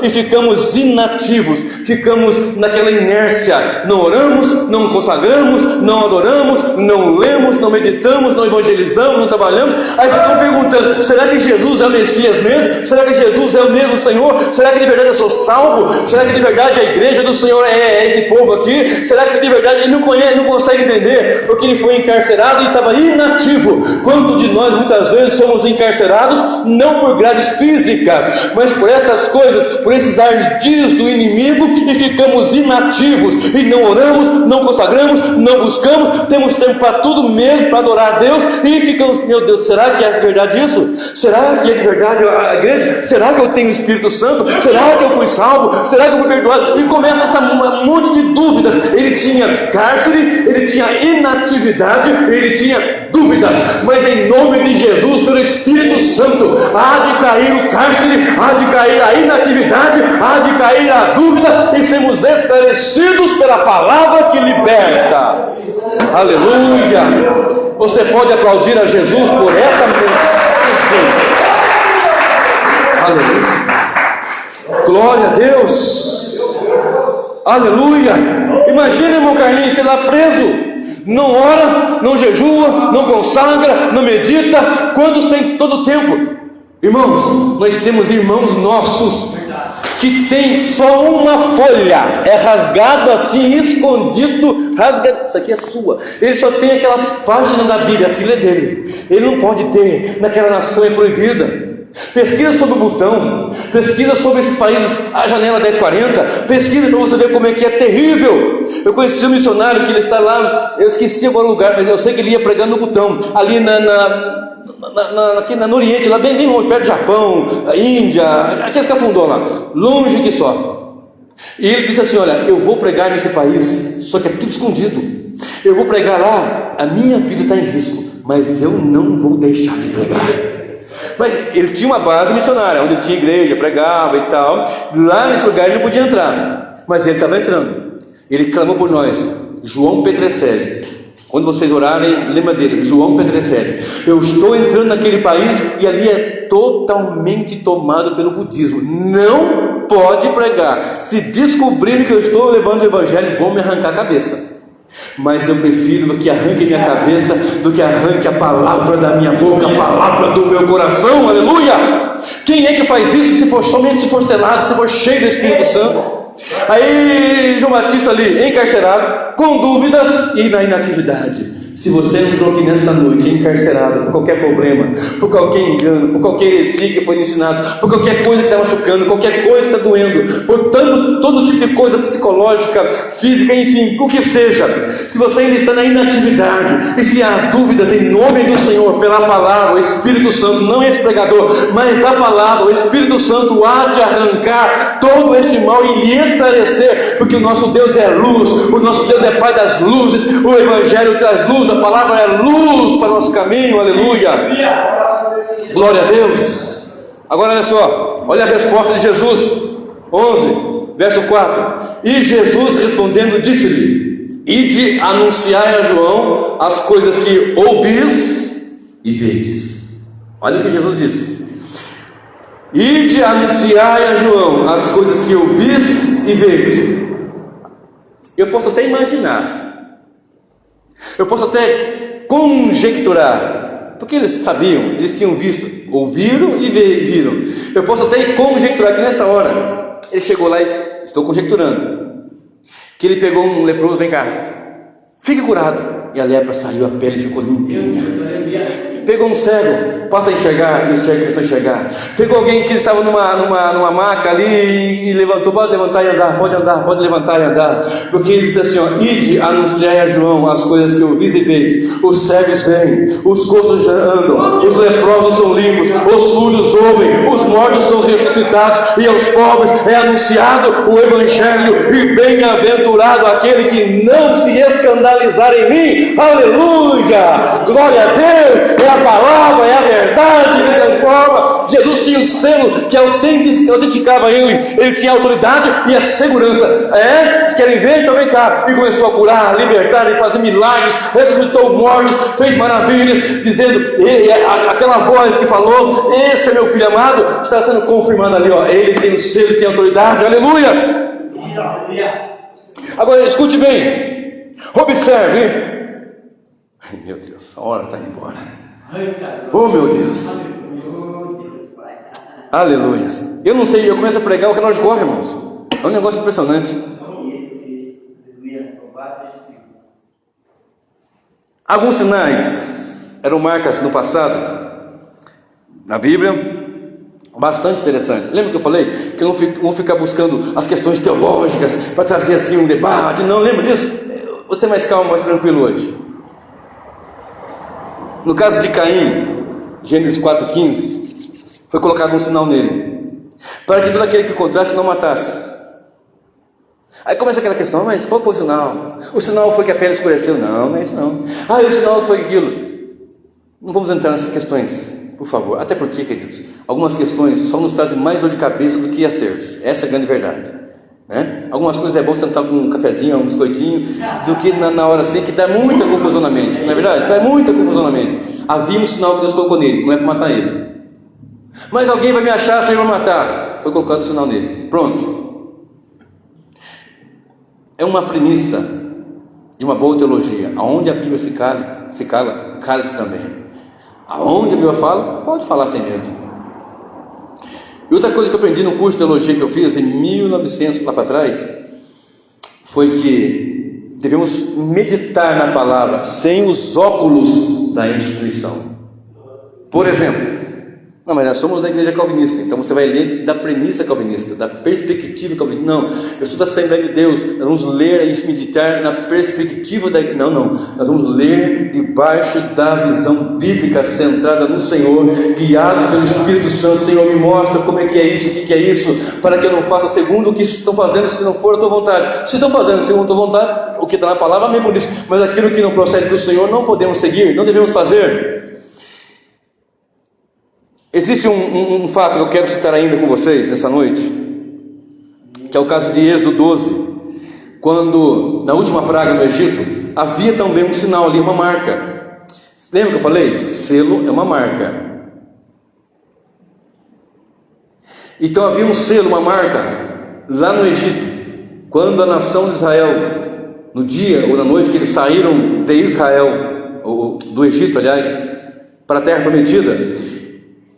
e ficamos inativos, ficamos naquela inércia, não oramos, não consagramos, não adoramos, não lemos, não meditamos, não evangelizamos, não trabalhamos. Aí ficamos perguntando: será que Jesus é o Messias mesmo? Será que Jesus é o mesmo Senhor? Será que de verdade eu sou salvo? Será que de verdade a igreja do Senhor é esse povo aqui? Será que de verdade ele não conhece, não consegue entender? Porque ele foi encarcerado e estava inativo. Quantos de nós muitas vezes somos encarcerados, não por grades físicas, mas por essas coisas, por esses ardis do inimigo, e ficamos inativos, e não oramos, não consagramos, não buscamos, temos tempo para tudo mesmo, para adorar a Deus, e ficamos: meu Deus, será que é de verdade isso? Será que é de verdade a igreja? Será que eu tenho o Espírito Santo? Será que eu fui salvo? Será que eu fui perdoado? E começa essa monte de dúvidas. Ele tinha cárcere, ele tinha inatividade, ele tinha dúvidas, mas em nome de Jesus, pelo Espírito Santo, há de cair o cárcere, há de cair a inatividade, há de cair a dúvida, e sermos esclarecidos pela palavra que liberta. Aleluia! Você pode aplaudir a Jesus por essa mensagem. Aleluia! Glória a Deus! Aleluia! Imagina, irmão Carlinhos, você lá preso, não ora, não jejua, não consagra, não medita. Quantos tem todo o tempo? Irmãos, nós temos irmãos nossos que tem só uma folha, é rasgado assim, escondido, rasga. Isso aqui é sua. Ele só tem aquela página da Bíblia, aquilo é dele. Ele não pode ter, naquela nação é proibida. Pesquisa sobre o Butão, pesquisa sobre esses países, a janela 1040, pesquisa para você ver como é que é terrível. Eu conheci um missionário que ele está lá, eu esqueci agora o lugar, mas eu sei que ele ia pregando no Butão, ali no Oriente, lá bem longe, perto do Japão, Índia, aqueles que afundou lá, longe que só. E ele disse assim: olha, eu vou pregar nesse país só que é tudo escondido. Eu vou pregar lá, a minha vida está em risco, mas eu não vou deixar de pregar. Mas ele tinha uma base missionária, onde ele tinha igreja, pregava e tal. Lá nesse lugar ele não podia entrar, mas ele estava entrando. Ele clamou por nós, João Petrecelli. Quando vocês orarem, lembra dele, João Petrecelli. Eu estou entrando naquele país e ali é totalmente tomado pelo budismo. Não pode pregar. Se descobrirem que eu estou levando o evangelho, vão me arrancar a cabeça. Mas eu prefiro que arranque minha cabeça do que arranque a palavra da minha boca, a palavra do meu coração. Aleluia! Quem é que faz isso? Somente se for selado, se for cheio do Espírito Santo. Aí João Batista ali encarcerado, com dúvidas e na inatividade. Se você entrou aqui nesta noite encarcerado por qualquer problema, por qualquer engano, por qualquer heresia que foi ensinado, por qualquer coisa que está machucando, qualquer coisa que está doendo, por todo tipo de coisa psicológica, física, enfim, o que seja, se você ainda está na inatividade, e se há dúvidas, em nome do Senhor, pela palavra, o Espírito Santo, não esse pregador, mas a palavra, o Espírito Santo há de arrancar todo este mal e lhe esclarecer, porque o nosso Deus é luz, o nosso Deus é Pai das luzes, o Evangelho traz luz, a palavra é luz para o nosso caminho, aleluia, glória a Deus. Agora olha só, olha a resposta de Jesus, 11, verso 4. E Jesus respondendo disse-lhe: ide anunciai a João as coisas que ouvis e vedes. Olha o que Jesus disse: ide anunciai a João as coisas que ouvis e vedes. Eu posso até imaginar, eu posso até conjecturar, porque eles sabiam, eles tinham visto, ouviram e viram. Eu posso até conjecturar que nesta hora ele chegou lá e estou conjecturando que ele pegou um leproso, vem cá, fique curado, e a lepra saiu, a pele ficou limpinha. Pegou um cego, passa a enxergar, e o cego começou a enxergar. Pegou alguém que estava numa maca ali e levantou, pode levantar e andar, pode levantar e andar. Porque ele disse assim, ó, ide anunciai a João as coisas que eu vi e vejo. Os cegos vêm, os coxos já andam, os leprosos são limpos, os surdos ouvem, os mortos são ressuscitados, e aos pobres é anunciado o Evangelho, e bem-aventurado aquele que não se escandalizar em mim. Aleluia, glória a Deus. É a palavra, é a verdade que transforma. Jesus tinha um selo que autenticava ele tinha a autoridade e a segurança. Vocês querem ver? Então vem cá. E começou a curar, a libertar, e fazer milagres, ressuscitou mortos, fez maravilhas, dizendo, aquela voz que falou, esse é meu filho amado, está sendo confirmado ali, ó, ele tem o selo, tem autoridade, aleluias. Agora escute bem, observe. Meu Deus, a hora está indo embora. Oh meu Deus, aleluia. Eu não sei, eu começo a pregar, o relógio corre, irmãos. É um negócio impressionante. Alguns sinais eram marcas no passado, na Bíblia, bastante interessante. Lembra que eu falei que eu não vou ficar buscando as questões teológicas para trazer assim um debate? Não, lembra disso? Você é mais calmo, mais tranquilo hoje. No caso de Caim, Gênesis 4,15, foi colocado um sinal nele, para que todo aquele que encontrasse não matasse. Aí começa aquela questão, mas qual foi o sinal? O sinal foi que a pele escureceu? Não, não é isso não. O sinal foi aquilo. Não vamos entrar nessas questões, por favor. Até porque, queridos, algumas questões só nos trazem mais dor de cabeça do que acertos. Essa é a grande verdade, né? Algumas coisas é bom sentar com um cafezinho, um biscoitinho, do que na hora assim, que dá muita confusão na mente. Não é verdade? Traz muita confusão na mente. Havia um sinal que Deus colocou nele, não é para matar ele. Mas alguém vai me achar, Senhor, vai matar. Foi colocado o sinal nele. Pronto. É uma premissa de uma boa teologia. Aonde a Bíblia se cala, cala-se também. Aonde a Bíblia fala, pode falar sem medo. E outra coisa que eu aprendi no curso de teologia que eu fiz em 1900, lá para trás, foi que devemos meditar na palavra sem os óculos da instituição. Por exemplo, Não, mas nós somos da igreja calvinista, então você vai ler da premissa calvinista, da perspectiva calvinista. Não, eu sou da Assembleia de Deus, nós vamos ler e meditar na perspectiva da... Não, nós vamos ler debaixo da visão bíblica, centrada no Senhor, guiados pelo Espírito Santo. Senhor, me mostra como é que é isso, o que é isso, para que eu não faça segundo o que estão fazendo, se não for a tua vontade. Se estão fazendo segundo a tua vontade, o que está na palavra, amém por isso, mas aquilo que não procede do Senhor, não podemos seguir, não devemos fazer. Existe um fato que eu quero citar ainda com vocês nessa noite, que é o caso de Êxodo 12, quando na última praga no Egito, havia também um sinal ali, uma marca. Lembra que eu falei? Selo é uma marca. Então havia um selo, uma marca, lá no Egito, quando a nação de Israel, no dia ou na noite que eles saíram de Israel, ou do Egito, aliás, para a terra prometida,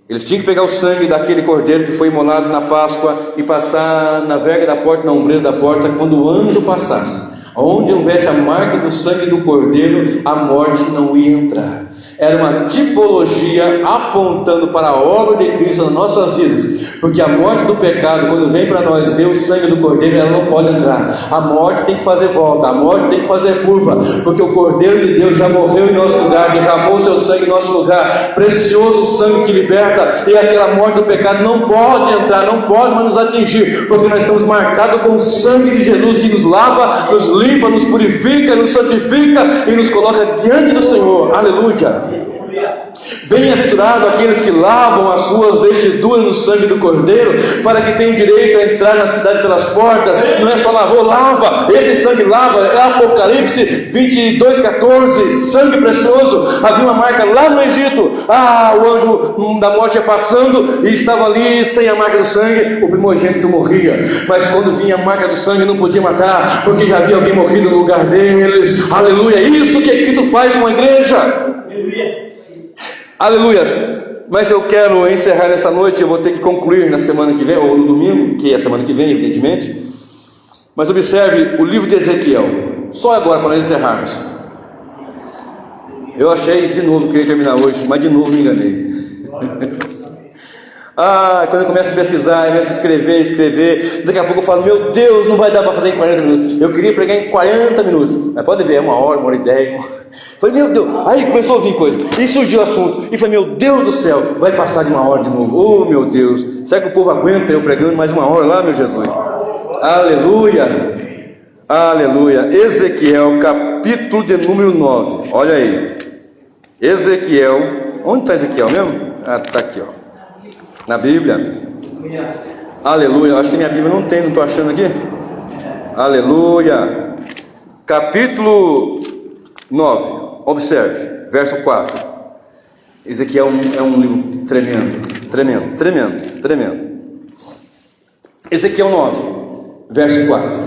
eles tinham que pegar o sangue daquele cordeiro que foi imolado na Páscoa e passar na verga da porta, na ombreira da porta, quando o anjo passasse. Onde houvesse a marca do sangue do cordeiro, a morte não ia entrar. Era uma tipologia apontando para a obra de Cristo nas nossas vidas, porque a morte do pecado, quando vem para nós ver o sangue do cordeiro, ela não pode entrar. A morte tem que fazer volta, a morte tem que fazer curva, porque o cordeiro de Deus já morreu em nosso lugar, derramou seu sangue em nosso lugar, precioso sangue que liberta, e aquela morte do pecado não pode entrar, não pode mais nos atingir, porque nós estamos marcados com o sangue de Jesus, que nos lava, nos limpa, nos purifica, nos santifica e nos coloca diante do Senhor. Aleluia. Bem-aventurado aqueles que lavam as suas vestiduras no sangue do cordeiro, para que tenham direito a entrar na cidade pelas portas. Não é só lavou, lava, esse sangue lava. É Apocalipse 22:14, sangue precioso. Havia uma marca lá no Egito, o anjo da morte ia passando e estava ali sem a marca do sangue, o primogênito morria. Mas quando vinha a marca do sangue, não podia matar, porque já havia alguém morrido no lugar deles. Aleluia, isso que Cristo faz com a igreja. Aleluias. Mas eu quero encerrar nesta noite. Eu vou ter que concluir na semana que vem, ou no domingo, que é a semana que vem, evidentemente. Mas observe o livro de Ezequiel, só agora para nós encerrarmos. Eu achei de novo que eu ia terminar hoje, mas de novo me enganei. Quando eu começo a pesquisar, eu começo a escrever, daqui a pouco eu falo, meu Deus, não vai dar para fazer em 40 minutos. Eu queria pregar em 40 minutos, mas pode ver, é 1 hora e 10. Falei, meu Deus, aí começou a vir coisa, e surgiu o assunto, e falei, meu Deus do céu, vai passar de 1 hora de novo. Oh meu Deus, será que o povo aguenta eu pregando mais 1 hora lá, meu Jesus? Aleluia, aleluia. Ezequiel, capítulo de número 9, olha aí. Ezequiel, onde está Ezequiel mesmo? Está aqui, ó, na Bíblia. Aleluia, acho que minha Bíblia não tem, não estou achando aqui. Aleluia. Capítulo 9, observe, verso 4. Ezequiel é um livro tremendo. Ezequiel 9, verso 4.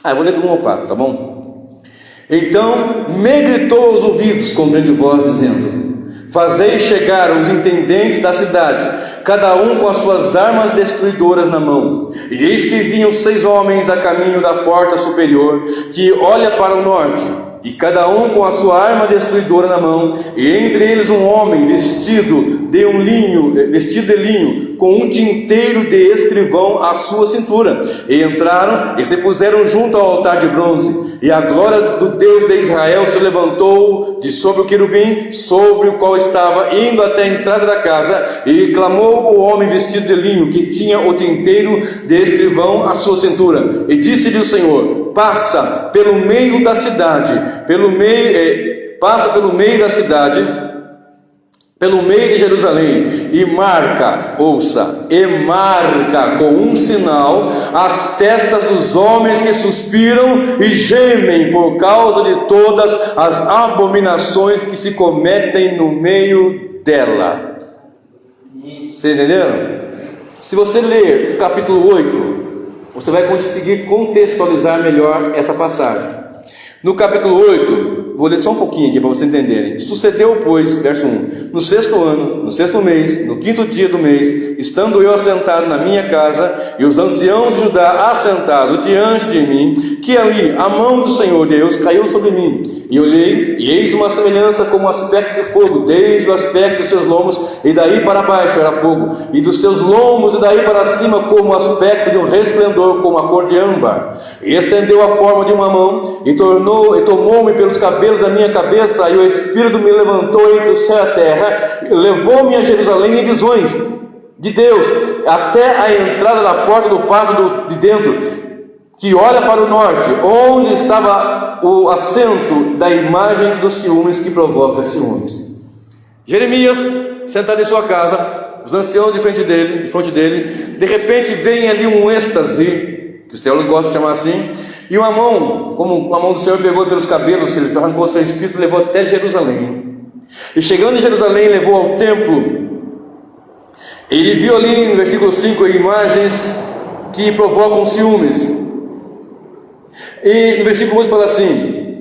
Eu vou ler do 1 ao 4, tá bom? Então me gritou aos ouvidos com grande voz, dizendo: fazei chegar os intendentes da cidade, cada um com as suas armas destruidoras na mão. E eis que vinham 6 homens a caminho da porta superior, que olha para o norte, e cada um com a sua arma destruidora na mão, e entre eles um homem vestido de linho, com um tinteiro de escrivão à sua cintura. E entraram e se puseram junto ao altar de bronze, e a glória do Deus de Israel se levantou de sobre o querubim, sobre o qual estava, indo até a entrada da casa, e clamou o homem vestido de linho, que tinha o tinteiro de escrivão à sua cintura, e disse-lhe o Senhor: passa pelo meio da cidade, pelo meio de Jerusalém, e marca com um sinal as testas dos homens que suspiram e gemem por causa de todas as abominações que se cometem no meio dela. Vocês entenderam? Se você ler o capítulo 8, você vai conseguir contextualizar melhor essa passagem. No capítulo 8, vou ler só um pouquinho aqui para vocês entenderem. Sucedeu, pois, verso 1: no sexto ano, no sexto mês, no quinto dia do mês, estando eu assentado na minha casa, e os anciãos de Judá assentados diante de mim, que ali a mão do Senhor Deus caiu sobre mim. E olhei, e eis uma semelhança como o aspecto de fogo, desde o aspecto dos seus lombos, e daí para baixo era fogo, e dos seus lombos, e daí para cima, como o aspecto de um resplendor, como a cor de âmbar. E estendeu a forma de uma mão, e tomou-me pelos cabelos da minha cabeça, e o Espírito me levantou entre o céu e a terra, e levou-me a Jerusalém em visões de Deus, até a entrada da porta do pátio de dentro, que olha para o norte, onde estava o assento da imagem dos ciúmes que provoca ciúmes. Jeremias, sentado em sua casa, os anciãos de frente dele, de repente vem ali um êxtase, que os teólogos gostam de chamar assim, e uma mão, como a mão do Senhor pegou pelos cabelos, ele arrancou seu espírito e levou até Jerusalém. E chegando em Jerusalém, levou ao templo. Ele viu ali no versículo 5 imagens que provocam ciúmes. E no versículo 8 fala assim,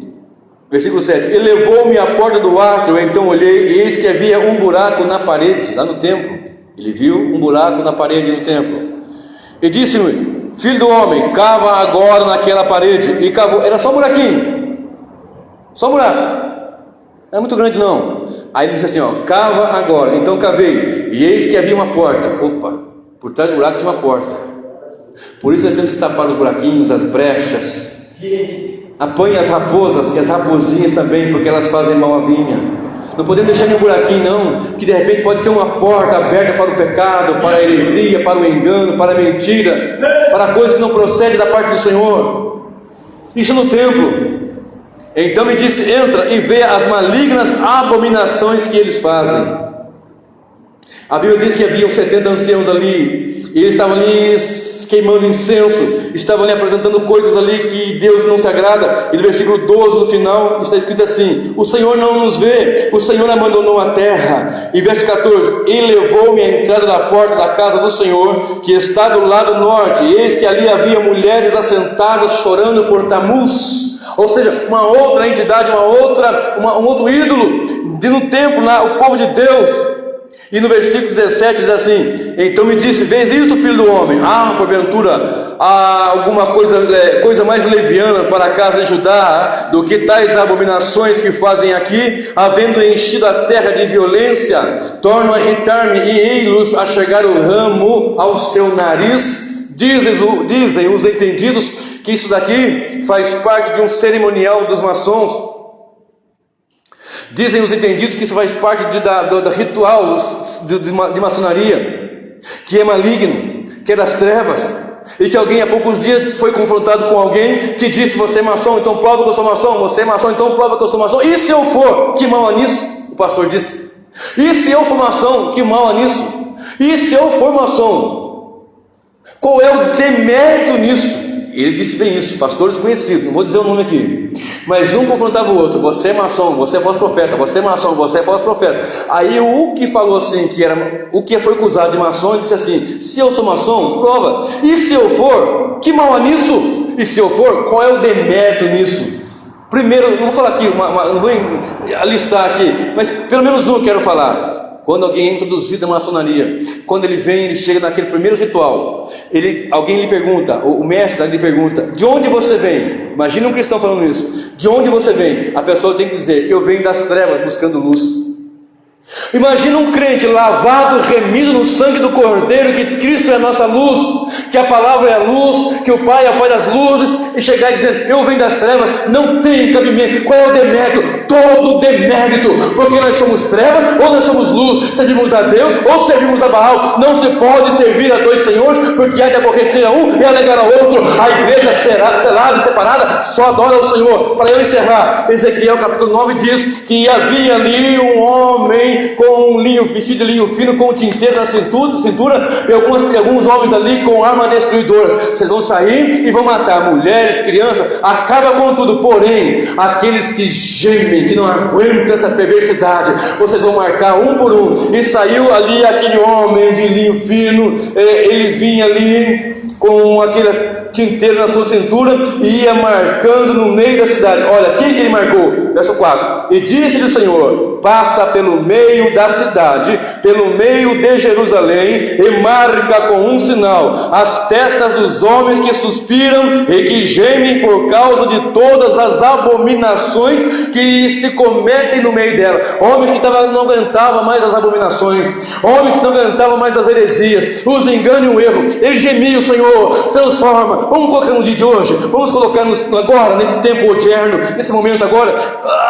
versículo 7: ele levou-me à porta do átrio, então olhei, e eis que havia um buraco na parede, lá no templo. Ele viu um buraco na parede no templo. E disse-me: filho do homem, cava agora naquela parede. E cavou, era só um buraquinho, só um buraco, não é muito grande não. Aí ele disse assim, cava agora. Então cavei, e eis que havia uma porta. Opa, por trás do buraco tinha uma porta. Por isso nós temos que tapar os buraquinhos, as brechas. Apanhe as raposas e as raposinhas também, porque elas fazem mal à vinha. Não podemos deixar nenhum buraquinho não, que de repente pode ter uma porta aberta para o pecado, para a heresia, para o engano, para a mentira, para a coisa que não procede da parte do Senhor. Isso no templo. Então me disse: entra e vê as malignas abominações que eles fazem. A Bíblia diz que haviam 70 anciãos ali, e eles estavam ali queimando incenso, estavam ali apresentando coisas ali que Deus não se agrada. E no versículo 12, no final, está escrito assim: o Senhor não nos vê, o Senhor abandonou a terra. E verso 14: e levou-me à entrada da porta da casa do Senhor, que está do lado norte, e eis que ali havia mulheres assentadas chorando por Tamuz. Ou seja, uma outra entidade, um outro ídolo no templo, o povo de Deus. E no versículo 17 diz assim: então me disse: vês isto, filho do homem? Porventura há alguma coisa mais leviana para a casa de Judá do que tais abominações que fazem aqui? Havendo enchido a terra de violência, tornam a irritar-me, e ei-los a chegar o ramo ao seu nariz. Dizem os entendidos que isso daqui faz parte de um cerimonial dos maçons. Dizem os entendidos que isso faz parte do ritual de maçonaria, que é maligno, que é das trevas, e que alguém há poucos dias foi confrontado com alguém que disse: você é maçom, então prova que eu sou maçom. Você é maçom, então prova que eu sou maçom. E se eu for, que mal há nisso? O pastor disse: e se eu for maçom, que mal há nisso? E se eu for maçom, qual é o demérito nisso? Ele disse bem isso, pastores conhecidos, não vou dizer o nome aqui, mas um confrontava o outro: você é maçom, você é falso profeta, você é maçom, você é falso profeta. Aí o que falou assim, o que foi acusado de maçom, ele disse assim: se eu sou maçom, prova. E se eu for, que mal há nisso? E se eu for, qual é o demérito nisso? Primeiro, não vou falar aqui, não vou listar aqui, mas pelo menos um eu quero falar. Quando alguém é introduzido na maçonaria, quando ele chega naquele primeiro ritual, alguém lhe pergunta, o mestre lhe pergunta: de onde você vem? Imagina um cristão falando isso: de onde você vem? A pessoa tem que dizer: eu venho das trevas buscando luz. Imagina um crente lavado, remido no sangue do Cordeiro, que Cristo é a nossa luz, que a palavra é a luz, que o Pai é o Pai das luzes, e chegar e dizer: eu venho das trevas. Não tem cabimento. Qual é o demérito? Todo demérito, porque nós somos trevas ou nós somos luz, servimos a Deus ou servimos a Baal. Não se pode servir a dois senhores, porque há de aborrecer a um e alegar ao outro. A igreja selada e separada só adora o Senhor. Para eu encerrar, Ezequiel capítulo 9 diz que havia ali um homem com um linho, vestido de linho fino, com um tinteiro na cintura, e alguns homens ali com armas destruidoras. Vocês vão sair e vão matar mulheres, crianças, acaba com tudo. Porém, aqueles que gemem, que não aguentam essa perversidade, vocês vão marcar um por um. E saiu ali aquele homem de linho fino, ele vinha ali com aquele tinteiro na sua cintura e ia marcando no meio da cidade. Olha, quem que ele marcou? Verso 4: e disse-lhe o Senhor: passa pelo meio da cidade, pelo meio de Jerusalém, e marca com um sinal as testas dos homens que suspiram e que gemem por causa de todas as abominações que se cometem no meio dela. Homens que não aguentavam mais as abominações, homens que não aguentavam mais as heresias, os enganos e o erro. Ele gemia: o Senhor, transforma. Vamos colocar no dia de hoje, vamos colocar agora, nesse tempo odierno, nesse momento agora.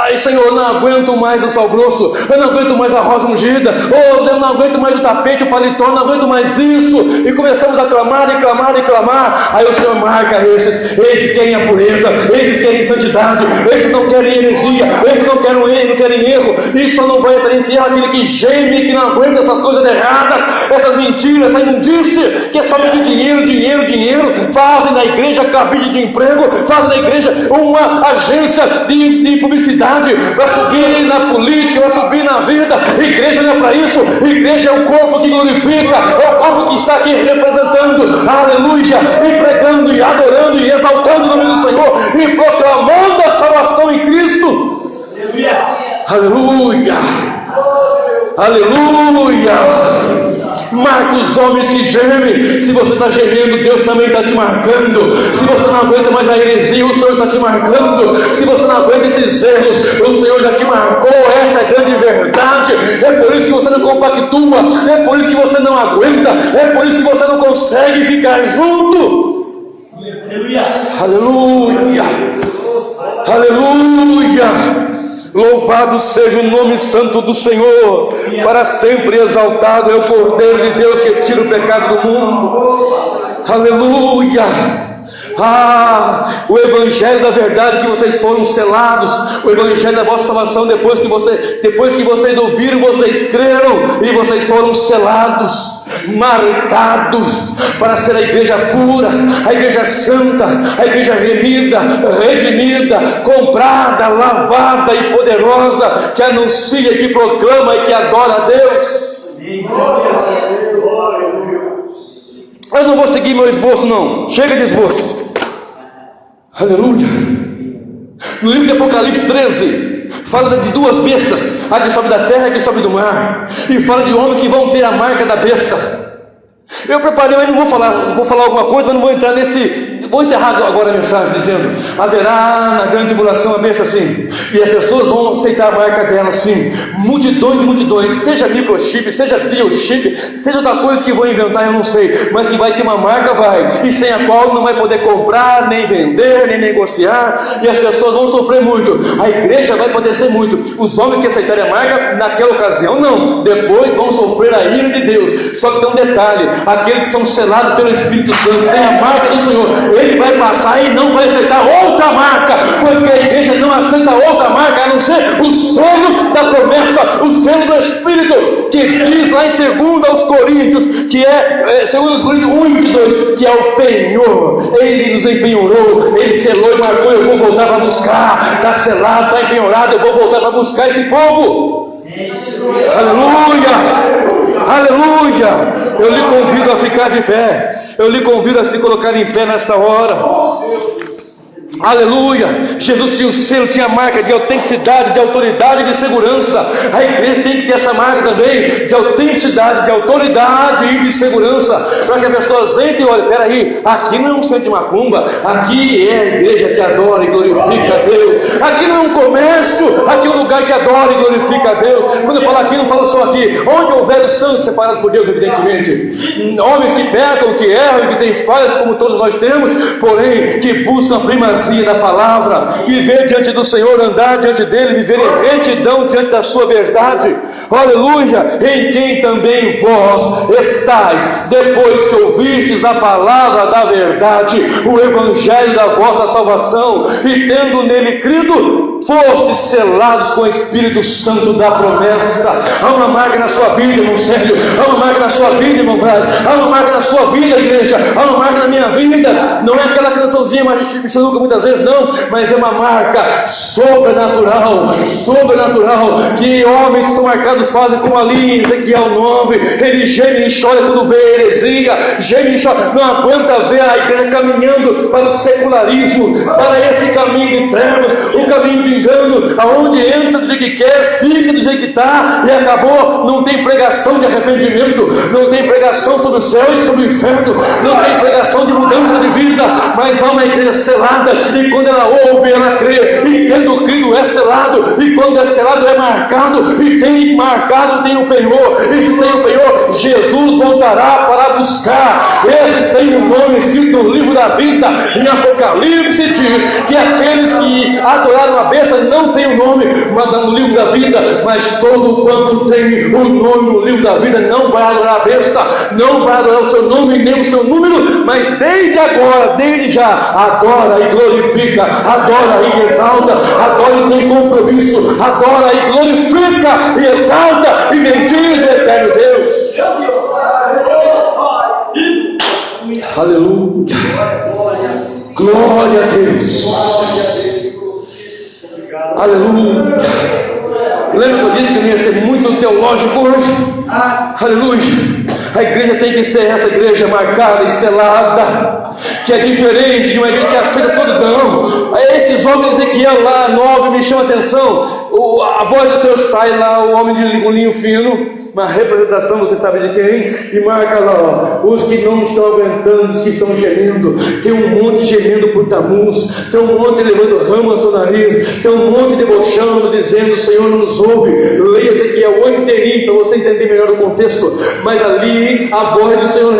Ai, Senhor, eu não aguento mais o sal grosso, eu não aguento mais a rosa ungida, eu não aguento mais o tapete, o paletó, eu não aguento mais isso. E começamos a clamar e clamar e clamar. Aí o Senhor marca esses querem a pureza, esses querem santidade, esses não querem heresia, esses não querem erro. Isso não vai influenciar aquele que geme, que não aguenta essas coisas erradas, essas mentiras, essa imundície, que é só pedir dinheiro, fazem da igreja cabide de emprego, fazem da igreja uma agência de publicidade, vai subir na política, vai subir na vida. Igreja não é para isso. Igreja é o corpo que glorifica, é o corpo que está aqui representando, aleluia, e pregando, e adorando, e exaltando o nome do Senhor, e proclamando a salvação em Cristo. Aleluia, aleluia. Marca os homens que gemem. Se você está gemendo, Deus também está te marcando. Se você não aguenta mais a heresia, o Senhor está te marcando. Se você não aguenta esses erros, o Senhor já te marcou. Essa é a grande verdade. É por isso que você não compactua, é por isso que você não aguenta, é por isso que você não consegue ficar junto. Aleluia, aleluia. Louvado seja o nome santo do Senhor, para sempre exaltado é o Cordeiro de Deus que tira o pecado do mundo. Aleluia. O evangelho da verdade, que vocês foram selados, o evangelho da vossa salvação, depois que vocês ouviram, vocês creram e vocês foram selados, marcados para ser a igreja pura, a igreja santa, a igreja remida, redimida, comprada, lavada e poderosa, que anuncia, que proclama e que adora a Deus. Eu não vou seguir meu esboço, não. Chega de esboço. Aleluia. No livro de Apocalipse 13 fala de duas bestas, a que sobe da terra e a que sobe do mar, e fala de homens que vão ter a marca da besta. Eu preparei, mas não vou falar alguma coisa, mas não vou entrar nesse. Vou encerrar agora a mensagem dizendo: haverá na grande tribulação a besta assim, e as pessoas vão aceitar a marca dela assim, multidões e multidões, seja microchip, seja biochip, seja outra coisa que vão inventar, eu não sei, mas que vai ter uma marca, vai, e sem a qual não vai poder comprar, nem vender, nem negociar, e as pessoas vão sofrer muito. A igreja vai padecer muito. Os homens que aceitarem a marca naquela ocasião não, depois vão sofrer a ira de Deus. Só que tem um detalhe: aqueles que são selados pelo Espírito Santo, tem a marca do Senhor, ele vai passar e não vai aceitar outra marca, porque a igreja não aceita outra marca a não ser o selo da promessa, o selo do Espírito, que diz lá em 2 Coríntios, que é 2 Coríntios 1:22, que é o penhor. Ele nos empenhorou, ele selou e marcou. Eu vou voltar para buscar, está selado, está empenhorado, eu vou voltar para buscar esse povo. Aleluia, aleluia. Eu lhe convido a ficar de pé, eu lhe convido a se colocar em pé nesta hora. Aleluia. Jesus tinha o selo, tinha a marca de autenticidade, de autoridade e de segurança. A igreja tem que ter essa marca também, de autenticidade, de autoridade e de segurança, para que as pessoas entrem e olhem: peraí, aqui não é um centro de macumba, aqui é a igreja que adora e glorifica a Deus. Aqui não é um comércio, aqui é um lugar que adora e glorifica a Deus. Quando eu falo aqui, não falo só aqui, onde houver os santos separados por Deus, evidentemente, homens que pecam, que erram, que têm falhas como todos nós temos, porém que buscam a primazia da palavra, viver diante do Senhor, andar diante dele, viver em retidão diante da sua verdade. Aleluia. Em quem também vós estáis, depois que ouvistes a palavra da verdade, o evangelho da vossa salvação, e tendo nele crido, fostes selados com o Espírito Santo da promessa. Há uma marca na sua vida, irmão Sérgio. Há uma marca na sua vida, irmão Braz. Há uma marca na sua vida, igreja. Há uma marca na minha vida. Não é aquela cançãozinha Michuruca muitas vezes, não, mas é uma marca sobrenatural, que homens que são marcados fazem, como ali em Ezequiel 9, ele geme e chora quando vê a heresia, geme e chora, não aguenta ver a igreja caminhando para o secularismo, para esse caminho de trevas, o caminho de engano, aonde entra do jeito que quer, fica do jeito que está, e acabou. Não tem pregação de arrependimento, não tem pregação sobre o céu e sobre o inferno, não tem pregação de mudança de vida, mas há uma igreja selada, e quando ela ouve, ela crê, e tendo crido é selado, e quando é selado é marcado, e tem marcado, tem o penhor, e se tem o penhor, Jesus voltará para buscar. Esses têm o nome escrito no livro da vida. Em Apocalipse diz que aqueles que adoraram a besta não têm o nome no livro da vida, mas todo quanto tem o nome no livro da vida não vai adorar a besta, não vai adorar o seu nome nem o seu número, mas desde agora, desde já, adora e glorifica, adora e exalta, adora e tem compromisso, adora e glorifica e exalta e bendiz o eterno Deus. Aleluia. Glória a Deus. Aleluia. Lembra que eu disse que não ia ser muito teológico hoje? Aleluia. A igreja tem que ser essa igreja marcada e selada, que é diferente de uma igreja que aceita todo dão. Esses homens de Ezequiel lá, 9, me chama a atenção. A voz do Senhor sai lá, o homem de linho fino, uma representação, você sabe de quem? E marca lá, ó, os que não estão aguentando, os que estão gemendo. Tem um monte gemendo por Tamuz, tem um monte levando ramo ao seu nariz, tem um monte debochando, dizendo: o Senhor não nos ouve. Leia Ezequiel 8 inteirinho para você entender melhor o contexto. Mas ali a voz do Senhor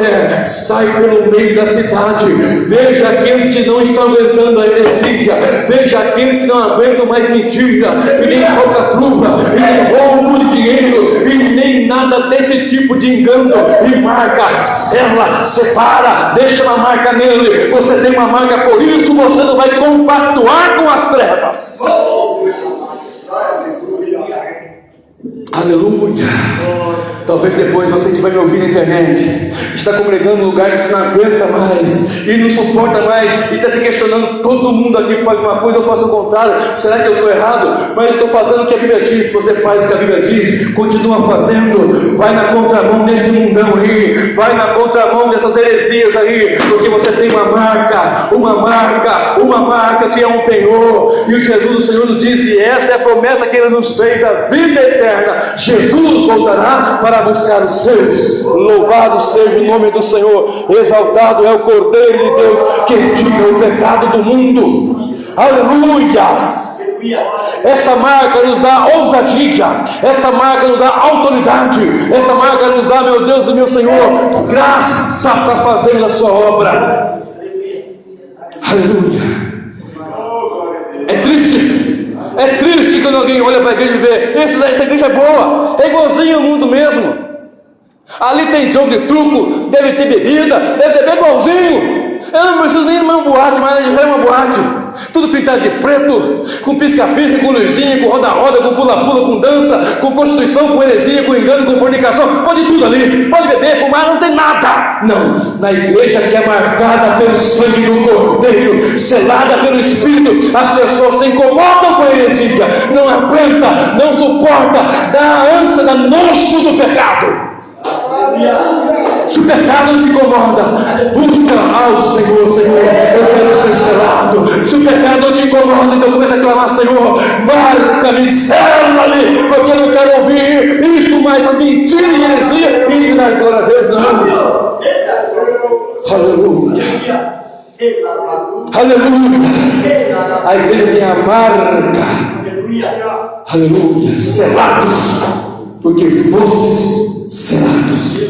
sai pelo meio da cidade. Veja aqueles que não estão aguentando a heresia, veja aqueles que não aguentam mais mentira, e nem falcatrua, e nem roubo de dinheiro, e nem nada desse tipo de engano. E marca, sela, separa, deixa uma marca nele. Você tem uma marca, por isso você não vai compactuar com as trevas. Aleluia. Talvez depois você que vai me ouvir na internet está congregando num lugar que você não aguenta mais e não suporta mais e está se questionando: todo mundo aqui faz uma coisa, eu faço o contrário, será que eu sou errado? Mas estou fazendo o que a Bíblia diz. Se você faz o que a Bíblia diz, continua fazendo, vai na contramão desse mundão aí, vai na contramão dessas heresias aí, porque você tem uma marca que é um penhor, e o Jesus, o Senhor nos disse, e esta é a promessa que Ele nos fez, a vida eterna. Jesus voltará para buscar os seus. Louvado seja o nome do Senhor, exaltado é o Cordeiro de Deus que tira o pecado do mundo. Aleluia. Esta marca nos dá ousadia, esta marca nos dá autoridade, esta marca nos dá, meu Deus e meu Senhor, graça para fazermos a sua obra. Aleluia. É triste quando alguém olha para a igreja e vê: essa igreja é boa, é igualzinho ao mundo mesmo. Ali tem jogo de truco, deve ter bebida, deve ter bem igualzinho. Eu não preciso nem ir numa boate, mas já é uma boate. Tudo pintado de preto, com pisca-pisca, com luzinha, com roda-roda, com pula-pula, com dança, com prostituição, com heresia, com engano, com fornicação. Pode tudo ali, pode beber, fumar, não tem nada. Não, na igreja que é marcada pelo sangue do Cordeiro, selada pelo Espírito, as pessoas se incomodam com a heresia, não aguenta, não suporta, dá ânsia, dá nojo do pecado. Se o pecado não te incomoda, busca ao Senhor: Senhor, eu quero ser selado. Se o pecado não te incomoda, então começa a clamar: Senhor, marca-me, sela-me, porque eu não quero ouvir isso mais, a mentira e a heresia, e dar glória a Deus, não. Aleluia. Aleluia. A igreja tem a marca. Aleluia. Selados, porque fostes selados.